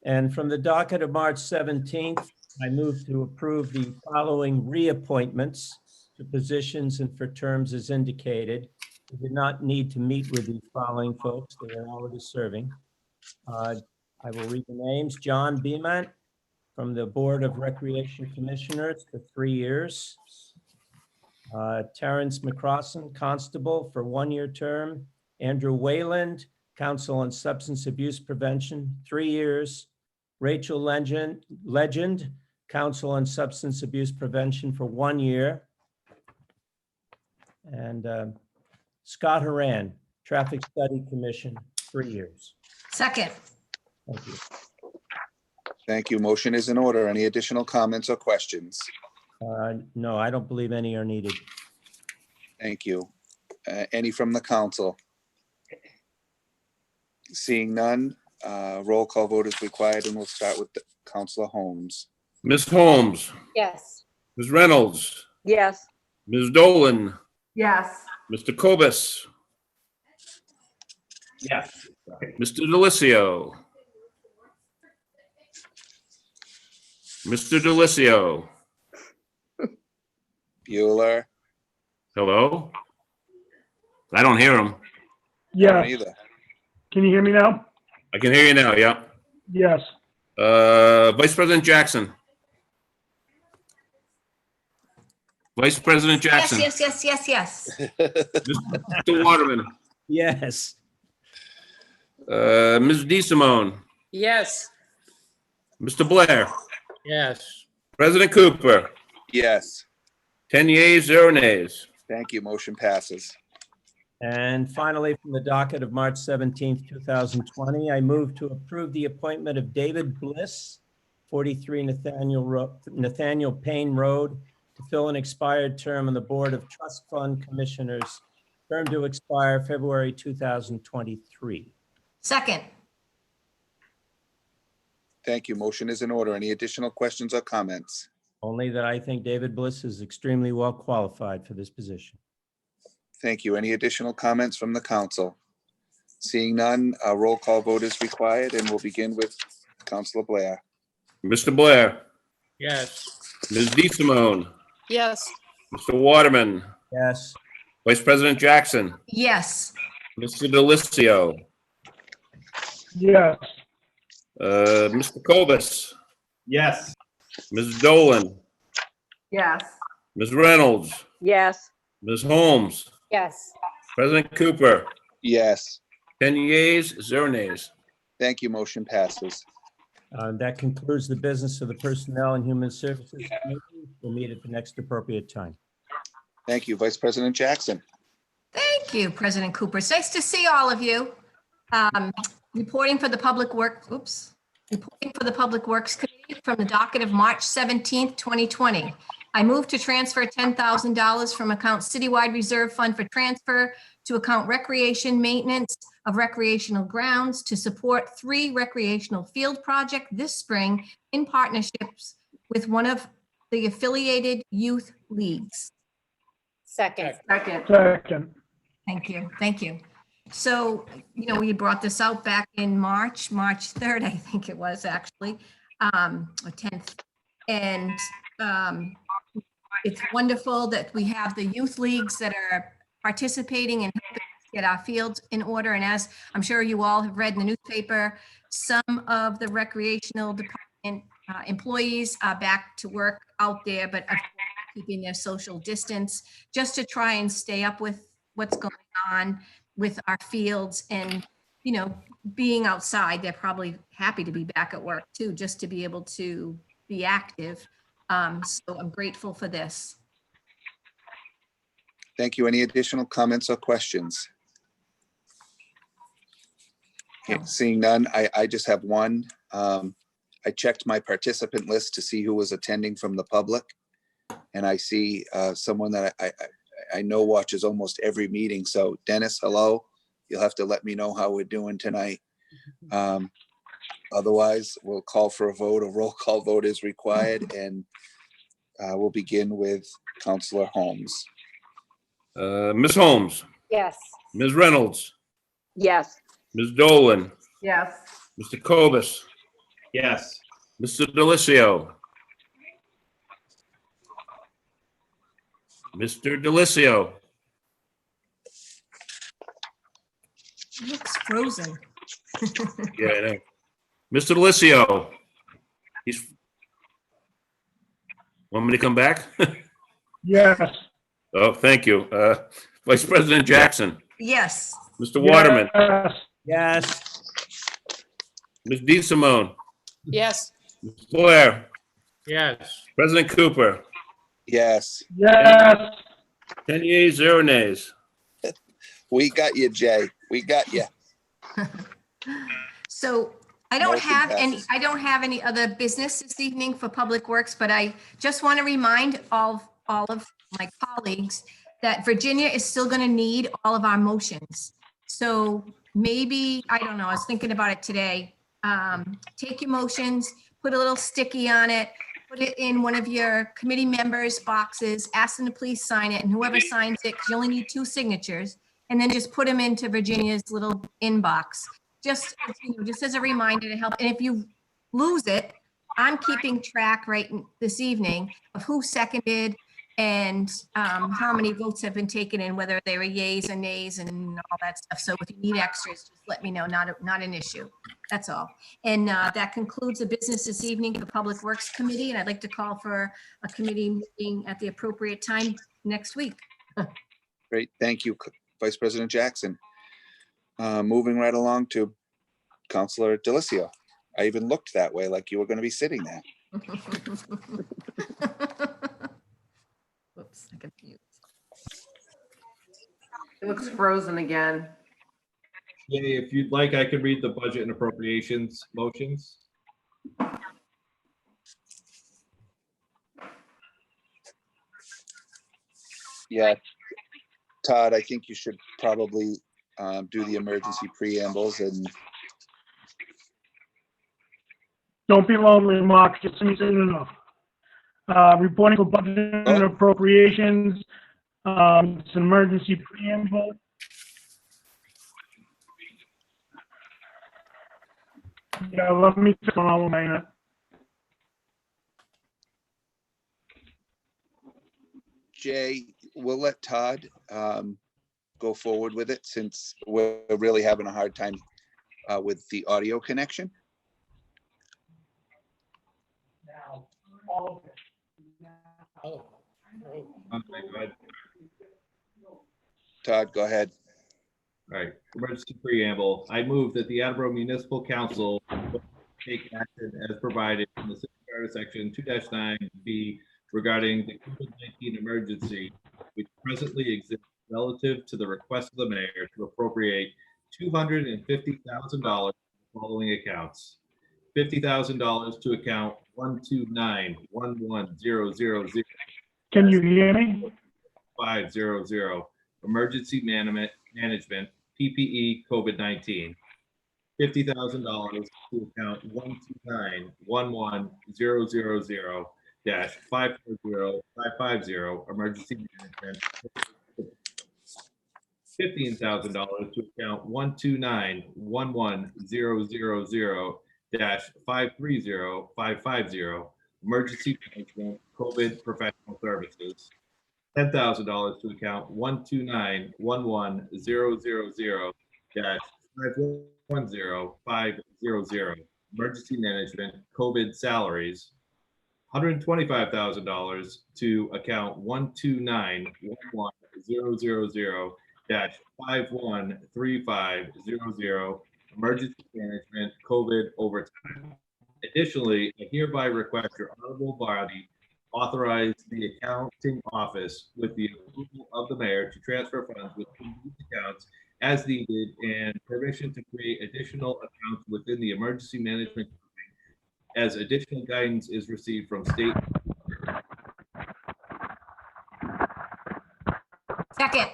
Speaker 5: And from the docket of March 17th, I move to approve the following reappointments to positions and for terms as indicated. We did not need to meet with these following folks. They are already serving. I will read the names. John Beeman from the Board of Recreation Commissioners for 3 years. Terrence McCrossan, Constable for 1-year term. Andrew Wayland, Council on Substance Abuse Prevention, 3 years. Rachel Legend, Council on Substance Abuse Prevention for 1 year. And Scott Haran, Traffic Study Commission, 3 years.
Speaker 4: Second.
Speaker 5: Thank you.
Speaker 1: Thank you. Motion is in order. Any additional comments or questions?
Speaker 5: No, I don't believe any are needed.
Speaker 1: Thank you. Any from the council? Seeing none, roll call vote is required, and we'll start with Councilor Holmes.
Speaker 3: Ms. Holmes,
Speaker 6: Yes.
Speaker 3: Ms. Reynolds,
Speaker 6: Yes.
Speaker 3: Ms. Dolan,
Speaker 8: Yes.
Speaker 3: Mr. Cobus,
Speaker 5: Yes.
Speaker 3: Mr. Delicio. Mr. Delicio,
Speaker 1: Bueller?
Speaker 3: hello? I don't hear him.
Speaker 1: I don't
Speaker 9: Yes.
Speaker 1: either.
Speaker 9: Can you hear me now?
Speaker 3: I can hear you now, yeah.
Speaker 9: Yes.
Speaker 3: Vice President Jackson. Vice President
Speaker 4: Yes,
Speaker 3: Jackson.
Speaker 4: yes, yes, yes, yes.
Speaker 3: Mr. Waterman.
Speaker 5: Yes.
Speaker 3: Ms. DeSimone.
Speaker 7: Yes.
Speaker 3: Mr. Blair.
Speaker 2: Yes.
Speaker 3: President Cooper.
Speaker 1: Yes,
Speaker 3: 10 yeas, 0 nays.
Speaker 1: thank you. Motion passes.
Speaker 5: And finally, from the docket of March 17th, 2020, I move to approve the appointment of David Bliss, 43 Nathaniel Payne Road, to fill an expired term on the Board of Trust Fund Commissioners, term to expire February 2023.
Speaker 4: Second.
Speaker 1: Thank you. Motion is in order. Any additional questions or comments?
Speaker 5: Only that I think David Bliss is extremely well qualified for this position.
Speaker 1: Thank you. Any additional comments from the council? Seeing none, a roll call vote is required, and we'll begin with Councilor Blair.
Speaker 3: Mr. Blair.
Speaker 2: Yes.
Speaker 3: Ms. DeSimone.
Speaker 7: Yes.
Speaker 3: Mr. Waterman.
Speaker 5: Yes.
Speaker 3: Vice President Jackson.
Speaker 4: Yes.
Speaker 3: Mr. Delicio.
Speaker 9: Yes.
Speaker 3: Mr. Cobus.
Speaker 5: Yes.
Speaker 3: Ms. Dolan.
Speaker 8: Yes.
Speaker 3: Ms. Reynolds.
Speaker 6: Yes.
Speaker 3: Ms. Holmes.
Speaker 6: Yes.
Speaker 3: President Cooper.
Speaker 1: Yes,
Speaker 3: 10 yeas, 0 nays.
Speaker 1: thank you. Motion passes.
Speaker 5: That concludes the business of the Personnel and Human Services Committee. We'll meet at the next appropriate time.
Speaker 1: Thank you. Vice President Jackson.
Speaker 4: Thank you, President Cooper. It's nice to see all of you. Reporting for the Public Works Committee from the docket of March 17th, 2020. I move to transfer $10,000 from account Citywide Reserve Fund for transfer to account Recreation Maintenance of Recreational Grounds to support 3 recreational field projects this spring in partnerships with one of the affiliated youth leagues.
Speaker 6: Second.
Speaker 8: Second.
Speaker 9: Second.
Speaker 4: Thank you. Thank you. So, we brought this out back in March 3rd, I think it was actually, or 10th. And it's wonderful that we have the youth leagues that are participating and helping us get our fields in order. And as I'm sure you all have read in the newspaper, some of the recreational department employees are back to work out there, but are keeping their social distance just to try and stay up with what's going on with our fields and, being outside. They're probably happy to be back at work too, just to be able to be active. So I'm grateful for this.
Speaker 1: Thank you. Any additional comments or questions? Okay, seeing none, I just have one. I checked my participant list to see who was attending from the public. And I see someone that I know watches almost every meeting. So Dennis, hello. You'll have to let me know how we're doing tonight. Otherwise, we'll call for a vote. A roll call vote is required, and we'll begin with Councilor Holmes.
Speaker 3: Ms. Holmes.
Speaker 6: Yes.
Speaker 3: Ms. Reynolds.
Speaker 6: Yes.
Speaker 3: Ms. Dolan.
Speaker 8: Yes.
Speaker 3: Mr. Cobus.
Speaker 5: Yes.
Speaker 3: Mr. Delicio. Mr. Delicio.
Speaker 4: It looks frozen.
Speaker 3: Yeah, I know. Mr. Delicio. Want me to come back?
Speaker 9: Yes.
Speaker 3: Oh, thank you. Vice President Jackson.
Speaker 4: Yes.
Speaker 3: Mr. Waterman.
Speaker 9: Yes.
Speaker 5: Yes.
Speaker 3: Ms. DeSimone.
Speaker 7: Yes.
Speaker 3: Ms. Blair.
Speaker 2: Yes.
Speaker 3: President Cooper.
Speaker 1: Yes,
Speaker 9: Yes.
Speaker 3: 10 yeas, 0 nays.
Speaker 1: we got you, Jay. We got you.
Speaker 4: So I don't
Speaker 1: Motion
Speaker 4: have any,
Speaker 1: passes.
Speaker 4: I don't have any other business this evening for Public Works, but I just want to remind all of my colleagues that Virginia is still going to need all of our motions. So maybe, I don't know, I was thinking about it today. Take your motions, put a little sticky on it, put it in one of your committee members' boxes, ask them to please sign it, and whoever signs it, because you only need 2 signatures, and then just put them into Virginia's little inbox. Just, just as a reminder to help. And if you lose it, I'm keeping track this evening of who seconded and how many votes have been taken and whether they were yays and nays and all that stuff. So if you need extras, just let me know. Not an issue. That's all. And that concludes the business this evening for Public Works Committee. And I'd like to call for a committee meeting at the appropriate time next week.
Speaker 1: Great, thank you, Vice President Jackson. Moving right along to Councilor Delicio. I even looked that way, like you were going to be sitting there.
Speaker 4: Whoops, I confused.
Speaker 8: It looks frozen again.
Speaker 10: Yeah, if you'd like, I could read the budget and appropriations motions.
Speaker 1: Yeah, Todd, I think you should probably do the emergency preambles and
Speaker 9: Don't be lonely, Mark. Just me saying enough. Reporting for budget and appropriations. It's an emergency preamble. Yeah, let me take on a minute.
Speaker 1: Jay, we'll let Todd go forward with it since we're really having a hard time with the audio connection.
Speaker 2: Oh,
Speaker 10: Okay, go ahead.
Speaker 1: Todd, go ahead.
Speaker 10: All right, emergency preamble. I move that the Attleboro Municipal Council take action as provided in the City Charter Section 2-9B regarding the COVID-19 emergency, which presently exists relative to the request of the mayor to appropriate $250,000 for the following accounts. $50,000 to account 129-11000.
Speaker 9: Can you hear me?
Speaker 10: 500 emergency management PPE COVID-19. $50,000 to account 129-11000-540550 emergency management. $15,000 to account 129-11000-530550 emergency management COVID professional services. $10,000 to account 129-11000-510500 emergency management COVID salaries. $125,000 to account 129-11000-513500 emergency management COVID overtime. Additionally, I hereby request your honorable body authorize the accounting office with the approval of the mayor to transfer funds within these accounts as needed and permission to create additional accounts within the emergency management as additional guidance is received from state.
Speaker 4: Second.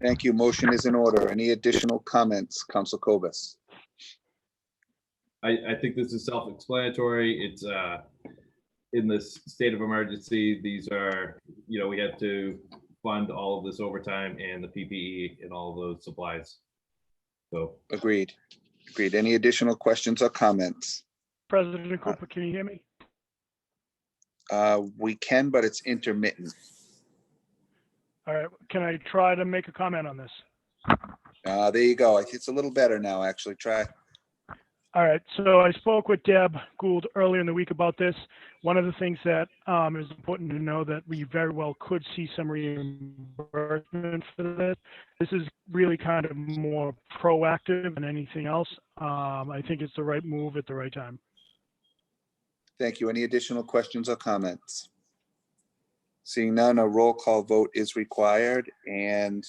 Speaker 1: Thank you. Motion is in order. Any additional comments, Council Cobus?
Speaker 10: I think this is self-explanatory. It's in this state of emergency, these are, we have to fund all of this overtime and the PPE and all of those supplies. So
Speaker 1: Agreed. Agreed. Any additional questions or comments?
Speaker 9: President Cooper, can you hear me?
Speaker 1: We can, but it's intermittent.
Speaker 9: All right, can I try to make a comment on this?
Speaker 1: There you go. It's a little better now, actually. Try.
Speaker 9: All right, so I spoke with Deb Gould earlier in the week about this. One of the things that is important to know that we very well could see some reimbursement for this. This is really kind of more proactive than anything else. I think it's the right move at the right time.
Speaker 1: Thank you. Any additional questions or comments? Seeing none, a roll call vote is required, and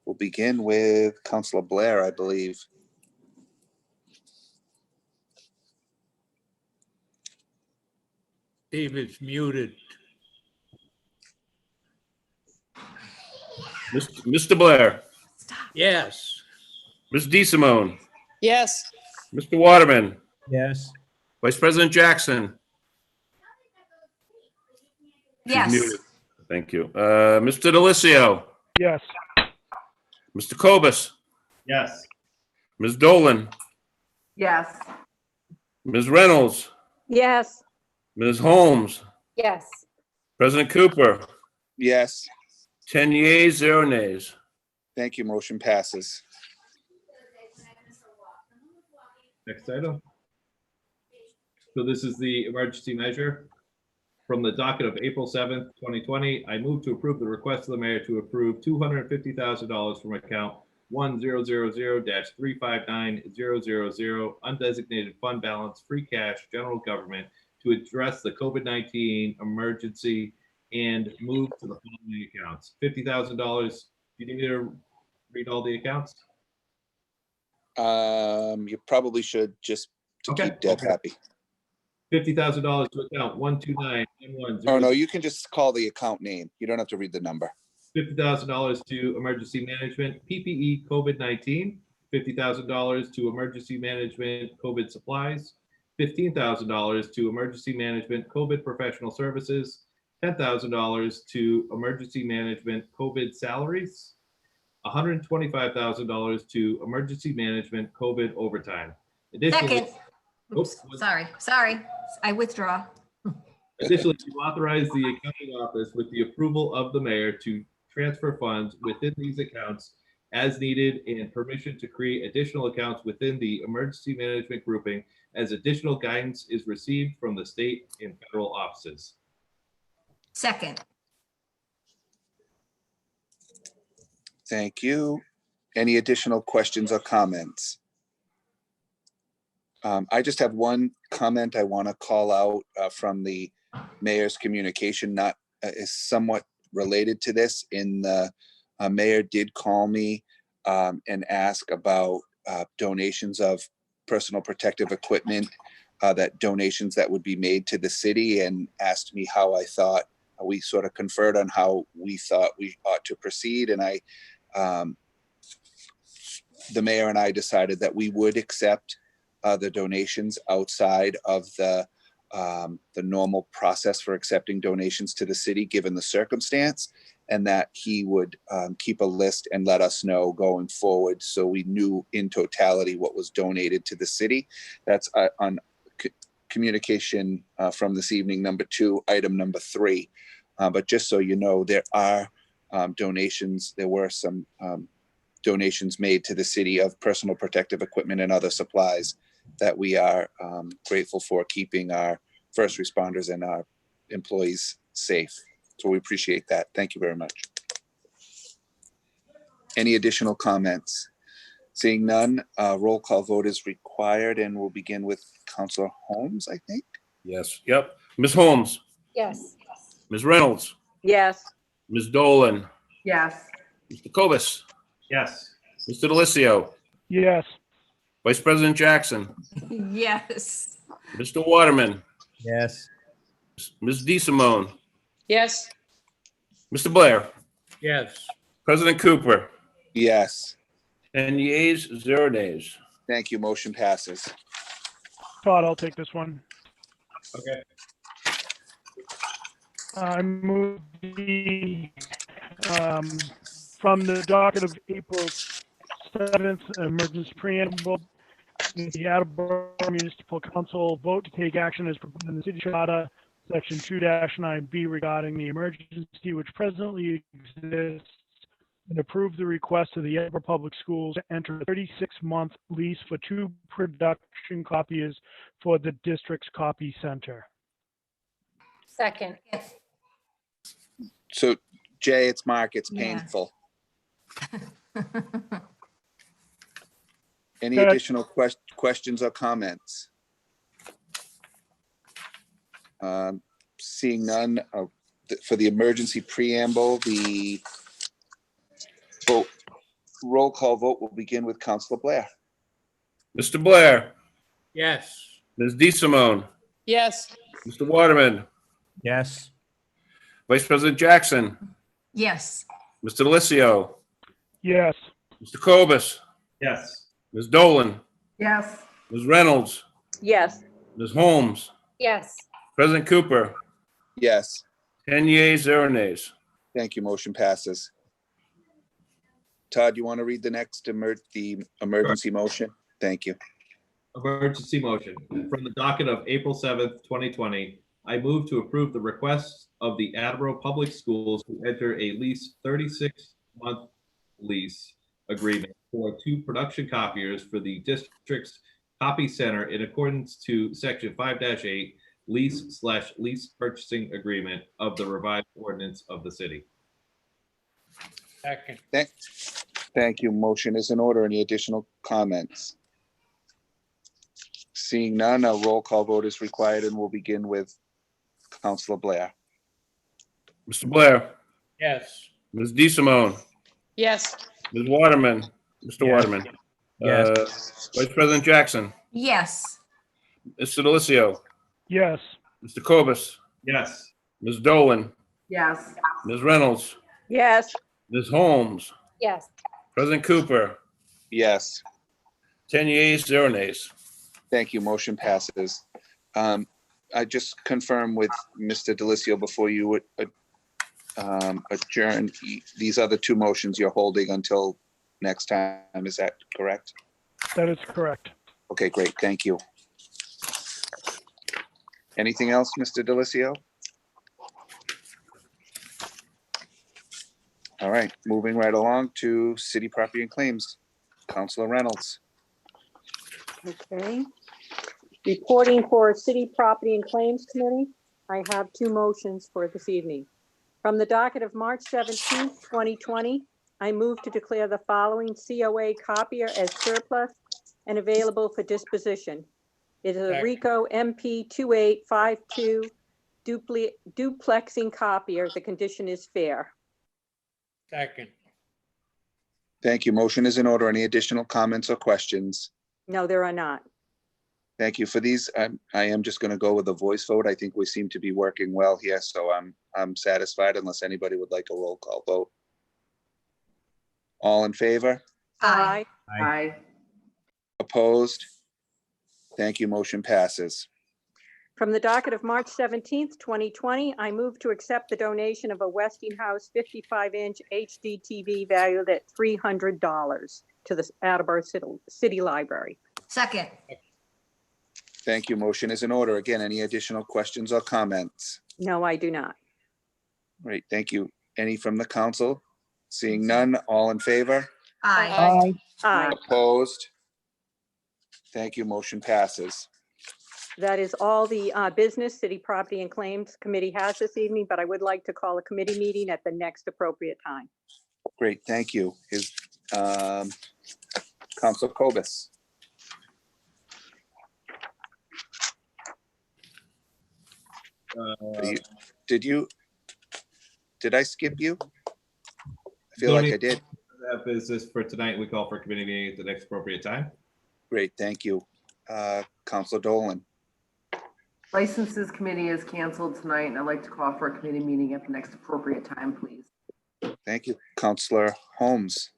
Speaker 1: we'll begin with Councilor Blair, I believe.
Speaker 2: Steve is muted.
Speaker 3: Mr. Blair,
Speaker 2: Yes.
Speaker 3: Ms. DeSimone,
Speaker 7: Yes.
Speaker 3: Mr. Waterman,
Speaker 5: Yes.
Speaker 3: Vice President Jackson. She's
Speaker 4: Yes.
Speaker 3: muted. Thank you. Mr. Delicio,
Speaker 9: Yes.
Speaker 3: Mr. Cobus,
Speaker 10: Yes.
Speaker 3: Ms. Dolan,
Speaker 8: Yes.
Speaker 3: Ms. Reynolds,
Speaker 6: Yes.
Speaker 3: Ms. Holmes,
Speaker 6: Yes.
Speaker 3: President Cooper,
Speaker 1: Yes,
Speaker 3: 10 yeas, 0 nays.
Speaker 1: thank you. Motion passes.
Speaker 10: Next item. So this is the emergency measure. From the docket of April 7th, 2020, I move to approve the request of the mayor to approve $250,000 from account 1000-359-000 undesignated fund balance, free cash, general government to address the COVID-19 emergency and move to the following accounts. $50,000. Do you need me to read all the accounts?
Speaker 1: You probably should, just to
Speaker 10: Okay.
Speaker 1: keep Deb happy.
Speaker 10: $50,000 to account 129-110.
Speaker 1: Oh, no, you can just call the account name. You don't have to read the number.
Speaker 10: $50,000 to emergency management, PPE COVID-19, $50,000 to emergency management, COVID supplies, $15,000 to emergency management, COVID professional services, $10,000 to emergency management, COVID salaries, $125,000 to emergency management, COVID overtime. Additionally,
Speaker 4: Second. Oops, sorry. I withdraw.
Speaker 10: Additionally, to authorize the accounting office with the approval of the mayor to transfer funds within these accounts as needed and permission to create additional accounts within the emergency management grouping as additional guidance is received from the state and federal offices.
Speaker 4: Second.
Speaker 1: Thank you. Any additional questions or comments? I just have one comment I want to call out from the mayor's communication, not is somewhat related to this. In the mayor did call me and ask about donations of personal protective equipment, that donations that would be made to the city, and asked me how I thought. We sort of conferred on how we thought we ought to proceed, and the mayor and I decided that we would accept the donations outside of the normal process for accepting donations to the city, given the circumstance, and that he would keep a list and let us know going forward, so we knew in totality what was donated to the city. That's on communication from this evening, number 2, item number 3. But just so you know, there are donations. There were some donations made to the city of personal protective equipment and other supplies that we are grateful for, keeping our first responders and our employees safe. So we appreciate that. Thank you very much. Any additional comments? Seeing none, roll call vote is required, and we'll begin with Councilor Holmes, I think.
Speaker 3: Yes. Yep. Ms. Holmes,
Speaker 6: Yes.
Speaker 3: Ms. Reynolds,
Speaker 6: Yes.
Speaker 3: Ms. Dolan,
Speaker 8: Yes.
Speaker 3: Mr. Cobus,
Speaker 10: Yes.
Speaker 3: Mr. Delicio,
Speaker 9: Yes.
Speaker 3: Vice President Jackson,
Speaker 4: Yes.
Speaker 3: Mr. Waterman,
Speaker 5: Yes.
Speaker 3: Ms. DeSimone,
Speaker 7: Yes.
Speaker 3: Mr. Blair,
Speaker 2: Yes.
Speaker 3: President Cooper,
Speaker 1: Yes,
Speaker 3: 10 yeas, 0 nays.
Speaker 1: thank you. Motion passes.
Speaker 9: Todd, I'll take this one.
Speaker 10: Okay.
Speaker 9: I move from the docket of April 7th, emergency preamble, the Attleboro Municipal Council vote to take action as proposed in the city charter, section 2-9B, regarding the emergency which presently exists, and approve the request of the Attleboro Public Schools to enter a 36-month lease for 2 production copiers for the district's copy center.
Speaker 6: Second.
Speaker 1: So Jay, it's Mark, it's
Speaker 4: Yeah.
Speaker 1: painful. Any
Speaker 9: Good.
Speaker 1: additional questions or comments? Seeing none, for the emergency preamble, the roll call vote will begin with Councilor Blair.
Speaker 3: Mr. Blair,
Speaker 2: Yes.
Speaker 3: Ms. DeSimone,
Speaker 7: Yes.
Speaker 3: Mr. Waterman,
Speaker 5: Yes.
Speaker 3: Vice President Jackson,
Speaker 4: Yes.
Speaker 3: Mr. Delissio,
Speaker 9: Yes.
Speaker 3: Mr. Cobus,
Speaker 10: Yes.
Speaker 3: Ms. Dolan,
Speaker 8: Yes.
Speaker 3: Ms. Reynolds,
Speaker 6: Yes.
Speaker 3: Ms. Holmes,
Speaker 6: Yes.
Speaker 3: President Cooper,
Speaker 1: Yes,
Speaker 3: 10 yeas, 0 nays.
Speaker 1: thank you. Motion passes. Todd, you want to read the next the emergency motion? Thank you.
Speaker 10: Emergency motion. From the docket of April 7th, 2020, I move to approve the request of the Attleboro Public Schools to enter a lease 36-month lease agreement for 2 production copiers for the district's copy center in accordance to section 5-8 lease/lease purchasing agreement of the revised ordinance of the city.
Speaker 2: Second.
Speaker 1: Thank you. Motion is in order. Any additional comments? Seeing none, a roll call vote is required and we'll begin with Counselor Blair.
Speaker 3: Mr. Blair,
Speaker 2: Yes.
Speaker 3: Ms. DeSimone,
Speaker 7: Yes.
Speaker 3: Ms. Waterman, Mr.
Speaker 5: Yes.
Speaker 3: Waterman,
Speaker 5: Yes.
Speaker 3: Vice President Jackson,
Speaker 4: Yes.
Speaker 3: Mr. Delissio,
Speaker 9: Yes.
Speaker 3: Mr. Cobus,
Speaker 10: Yes.
Speaker 3: Ms. Dolan,
Speaker 8: Yes.
Speaker 3: Ms. Reynolds,
Speaker 6: Yes.
Speaker 3: Ms. Holmes,
Speaker 6: Yes.
Speaker 3: President Cooper,
Speaker 1: Yes,
Speaker 3: 10 yeas, 0 nays.
Speaker 1: thank you. Motion passes. I just confirm with Mr. Delissio before you would adjourn, these other 2 motions you're holding until next time. Is that correct?
Speaker 9: That is correct.
Speaker 1: Okay, great. Thank you. Anything else, Mr. Delissio? All right, moving right along to city property and claims. Counselor Reynolds.
Speaker 6: Okay. Reporting for City Property and Claims Committee, I have 2 motions for this evening. From the docket of March 17th, 2020, I move to declare the following COA copier as surplus and available for disposition. It is a
Speaker 2: Second.
Speaker 6: Ricoh MP 2852 duplexing copier. The condition is fair.
Speaker 2: Second.
Speaker 1: Thank you. Motion is in order. Any additional comments or questions?
Speaker 6: No, there are not.
Speaker 1: Thank you for these. I am just going to go with a voice vote. I think we seem to be working well here, so I'm satisfied unless anybody would like a roll call vote. All in favor?
Speaker 6: Aye.
Speaker 8: Aye.
Speaker 1: Opposed? Thank you. Motion passes.
Speaker 6: From the docket of March 17th, 2020, I move to accept the donation of a Westinghouse 55-inch HD TV valued at $300 to the Attleboro City Library.
Speaker 4: Second.
Speaker 1: Thank you. Motion is in order. Again, any additional questions or comments?
Speaker 6: No, I do not.
Speaker 1: Great, thank you. Any from the council? Seeing none, all in favor?
Speaker 4: Aye.
Speaker 6: Aye.
Speaker 1: Opposed? Thank you. Motion passes.
Speaker 6: That is all the business City Property and Claims Committee has this evening, but I would like to call a committee meeting at the next appropriate time.
Speaker 1: Great, thank you. Is Council Cobus? Did I skip you? I feel like I did.
Speaker 10: That business for tonight, we call for committee meeting at the next appropriate time.
Speaker 1: Great, thank you. Council Dolan.
Speaker 8: Licenses committee is canceled tonight, and I'd like to call for a committee meeting at the next appropriate time, please.
Speaker 1: Thank you. Councilor Holmes.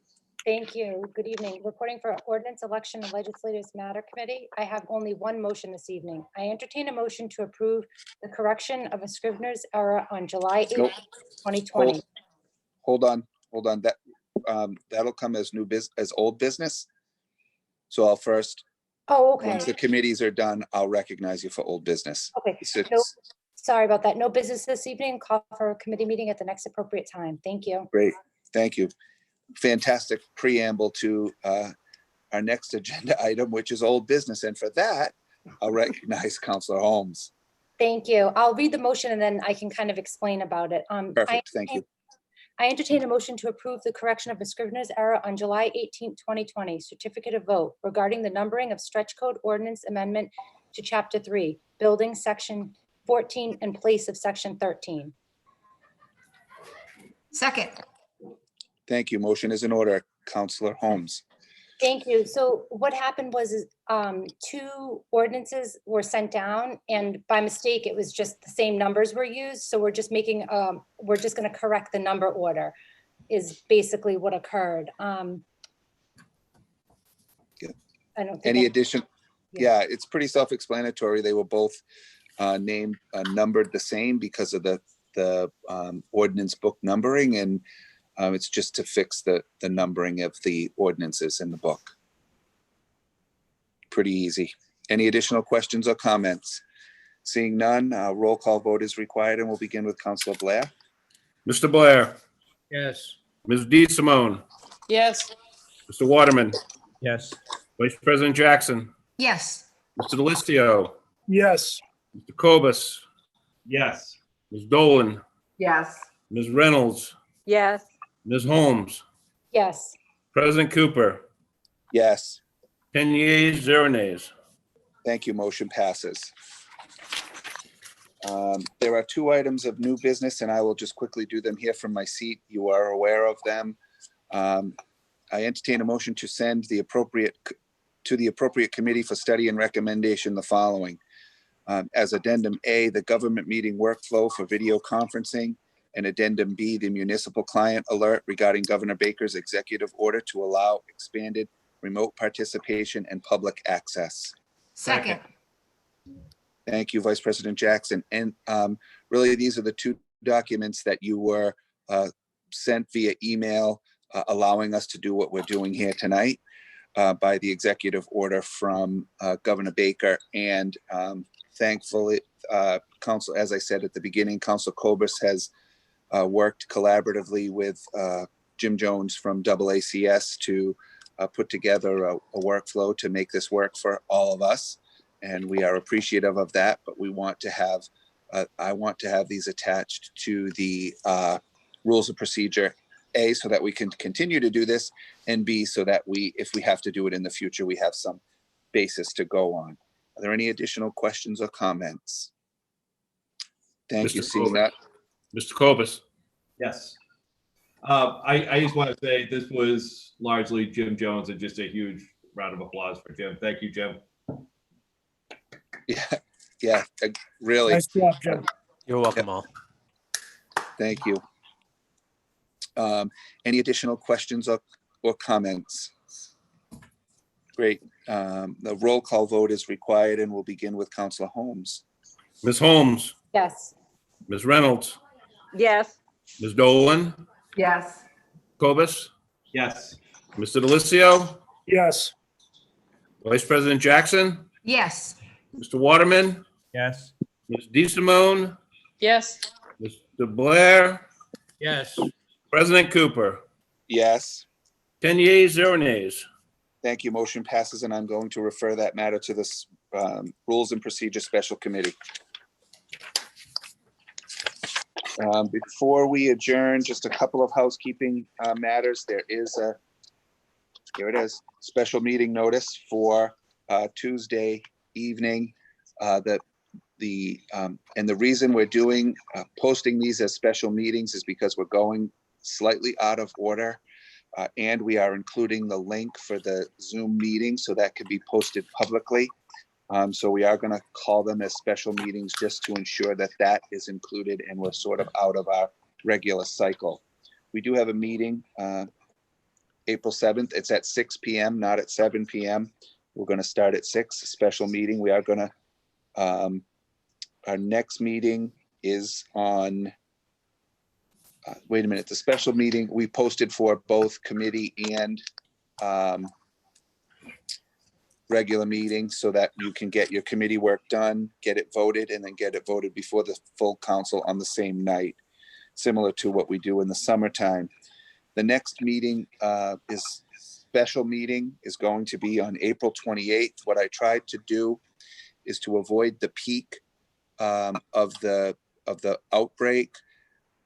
Speaker 11: Thank you. Good evening. Reporting for Ordinance, Election, and Legislative Matter Committee, I have only 1 motion this evening. I entertain a motion to approve the correction of a Scrivener's error on July 8th,
Speaker 1: Nope.
Speaker 11: 2020.
Speaker 1: Hold on. That that'll come as as old business. So I'll first,
Speaker 11: Oh, okay.
Speaker 1: once the committees are done, I'll recognize you for old business.
Speaker 11: Okay.
Speaker 1: It's-
Speaker 11: No, sorry about that. No business this evening. Call for a committee meeting at the next appropriate time. Thank you.
Speaker 1: Great, thank you. Fantastic preamble to our next agenda item, which is old business. And for that, I'll recognize Councilor Holmes.
Speaker 11: Thank you. I'll read the motion and then I can kind of explain about it.
Speaker 1: Perfect, thank you.
Speaker 11: I entertain a motion to approve the correction of a Scrivener's error on July 18th, 2020, certificate of vote regarding the numbering of stretch code ordinance amendment to Chapter 3, Building Section 14 in place of Section 13.
Speaker 4: Second.
Speaker 1: Thank you. Motion is in order. Councilor Holmes.
Speaker 11: Thank you. So what happened was, two ordinances were sent down, and by mistake, it was just the same numbers were used. So we're just making, we're just gonna correct the number order is basically what occurred.
Speaker 1: Yeah.
Speaker 11: I don't think.
Speaker 1: Any
Speaker 11: I-
Speaker 1: addition? Yeah, it's pretty self-explanatory. They were both named, numbered the same because of the ordinance book numbering, and it's just to fix the numbering of the ordinances in the book. Pretty easy. Any additional questions or comments? Seeing none, roll call vote is required, and we'll begin with Councilor Blair.
Speaker 3: Mr. Blair,
Speaker 2: Yes.
Speaker 3: Ms. D. Simone,
Speaker 7: Yes.
Speaker 3: Mr. Waterman,
Speaker 5: Yes.
Speaker 3: Vice President Jackson,
Speaker 4: Yes.
Speaker 3: Mr. Delistio,
Speaker 9: Yes.
Speaker 3: Mr. Cobus,
Speaker 10: Yes.
Speaker 3: Ms. Dolan,
Speaker 8: Yes.
Speaker 3: Ms. Reynolds,
Speaker 6: Yes.
Speaker 3: Ms. Holmes,
Speaker 11: Yes.
Speaker 3: President Cooper,
Speaker 1: Yes,
Speaker 3: 10 yeas, 0 nays.
Speaker 1: thank you. Motion passes. There are 2 items of new business, and I will just quickly do them here from my seat. You are aware of them. I entertain a motion to send to the appropriate committee for study and recommendation the following. As addendum A, the government meeting workflow for video conferencing, and addendum B, the municipal client alert regarding Governor Baker's executive order to allow expanded remote participation and public access.
Speaker 4: Second.
Speaker 1: Thank you, Vice President Jackson. And really, these are the 2 documents that you were sent via email, allowing us to do what we're doing here tonight by the executive order from Governor Baker. And thankfully, Council, as I said at the beginning, Council Cobus has worked collaboratively with Jim Jones from AACS to put together a workflow to make this work for all of us. And we are appreciative of that, but we want to have, I want to have these attached to the rules of procedure, A, so that we can continue to do this, and B, so that if we have to do it in the future, we have some basis to go on. Are there any additional questions or comments? Thank you.
Speaker 3: Mr.
Speaker 1: Seeing that.
Speaker 3: Mr. Cobus,
Speaker 10: Yes. I just want to say this was largely Jim Jones, and just a huge round of applause for Jim. Thank you, Jim.
Speaker 1: Yeah, really.
Speaker 9: Nice job, Jim.
Speaker 12: You're welcome, all.
Speaker 1: Thank you. Any additional questions or comments? Great. The roll call vote is required, and we'll begin with Councilor Holmes.
Speaker 3: Ms. Holmes,
Speaker 11: Yes.
Speaker 3: Ms. Reynolds,
Speaker 6: Yes.
Speaker 3: Ms. Dolan,
Speaker 8: Yes.
Speaker 3: Cobus,
Speaker 10: Yes.
Speaker 3: Mr. Delistio,
Speaker 9: Yes.
Speaker 3: Vice President Jackson,
Speaker 4: Yes.
Speaker 3: Mr. Waterman,
Speaker 5: Yes.
Speaker 3: Ms. D. Simone,
Speaker 7: Yes.
Speaker 3: Mr. Blair,
Speaker 2: Yes.
Speaker 3: President Cooper,
Speaker 1: Yes.
Speaker 3: 10 yeas, 0 nays.
Speaker 1: Thank you. Motion passes, and I'm going to refer that matter to this Rules and Procedure Special Committee. Before we adjourn, just a couple of housekeeping matters. There is here it is, special meeting notice for Tuesday evening. And the reason we're doing posting these as special meetings is because we're going slightly out of order. And we are including the link for the Zoom meeting, so that could be posted publicly. So we are going to call them as special meetings just to ensure that that is included and we're sort of out of our regular cycle. We do have a meeting April 7th. It's at 6 p.m., not at 7 p.m. We're going to start at 6, special meeting. We are going to, our next meeting is on, wait a minute, the special meeting we posted for both committee and regular meeting, so that you can get your committee work done, get it voted, and then get it voted before the full council on the same night, similar to what we do in the summertime. The next meeting special meeting is going to be on April 28th. What I tried to do is to avoid the peak of the outbreak,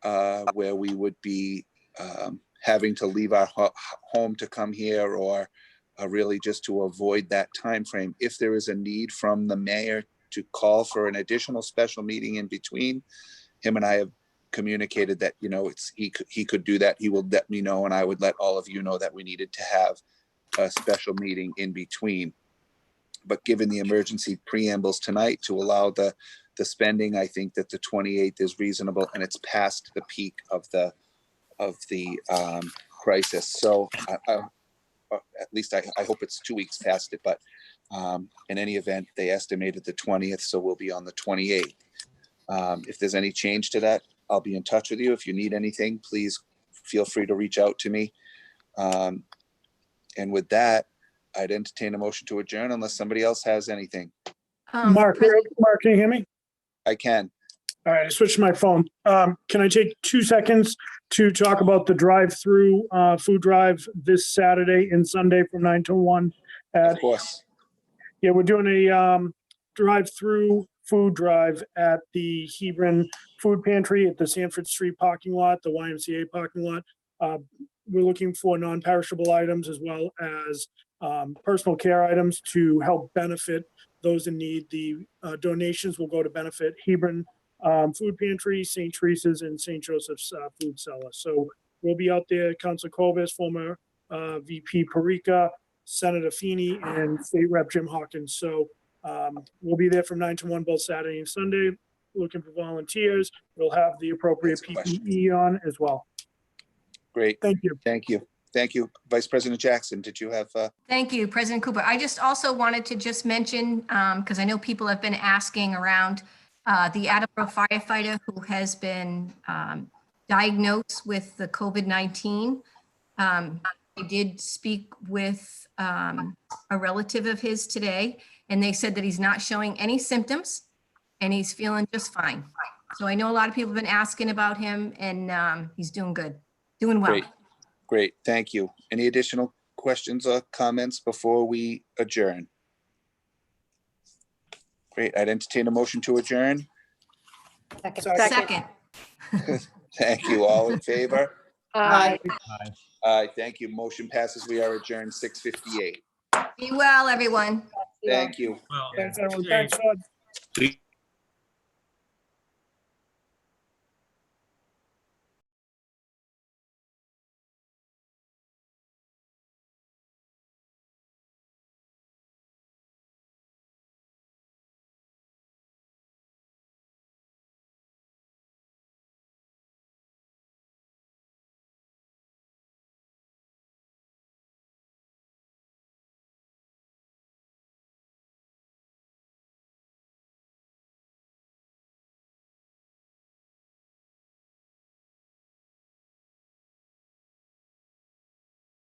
Speaker 1: where we would be having to leave our home to come here, or really just to avoid that time frame. If there is a need from the mayor to call for an additional special meeting in between, him and I have communicated that, you know, he could do that. He will let me know, and I would let all of you know that we needed to have a special meeting in between. But given the emergency preambles tonight to allow the spending, I think that the 28th is reasonable, and it's past the peak of the crisis. So at least I hope it's 2 weeks past it, but in any event, they estimated the 20th, so we'll be on the 28th. If there's any change to that, I'll be in touch with you. If you need anything, please feel free to reach out to me. And with that, I'd entertain a motion to adjourn unless somebody else has anything.
Speaker 9: Mark, can you hear me?
Speaker 1: I can.
Speaker 9: All right, I switched my phone. Can I take 2 seconds to talk about the drive-through food drive this Saturday and Sunday from 9 to 1?
Speaker 1: Of course.
Speaker 9: Yeah, we're doing a drive-through food drive at the Hebron Food Pantry at the Sanford Street parking lot, the YMCA parking lot. We're looking for non-perishable items as well as personal care items to help benefit those in need. The donations will go to benefit Hebron Food Pantry, St. Teresa's, and St. Joseph's Food Cellar. So we'll be out there. Council Kovas, former VP Parika, Senator Feeney, and State Rep Jim Hawkins. So we'll be there from 9 to 1 both Saturday and Sunday, looking for volunteers. We'll have the appropriate PPE on as well.
Speaker 1: Great.
Speaker 9: Thank you.
Speaker 1: Thank you. Thank you. Vice President Jackson, did you have?
Speaker 4: Thank you, President Cooper. I just also wanted to just mention, because I know people have been asking around, the Attleboro firefighter who has been diagnosed with the COVID-19. I did speak with a relative of his today, and they said that he's not showing any symptoms and he's feeling just fine. So I know a lot of people have been asking about him, and he's doing good, doing well.
Speaker 1: Great. Great. Thank you. Any additional questions or comments before we adjourn? Great. I'd entertain a motion to adjourn.
Speaker 4: Second.
Speaker 1: Thank you. All in favor?
Speaker 7: Aye.
Speaker 1: Aye. Thank you. Motion passes. We are adjourned 6:58.
Speaker 4: Be well, everyone.
Speaker 1: Thank you.
Speaker 2: Well,
Speaker 9: Thanks, everyone.
Speaker 2: thanks.
Speaker 9: Thanks, Todd.
Speaker 3: See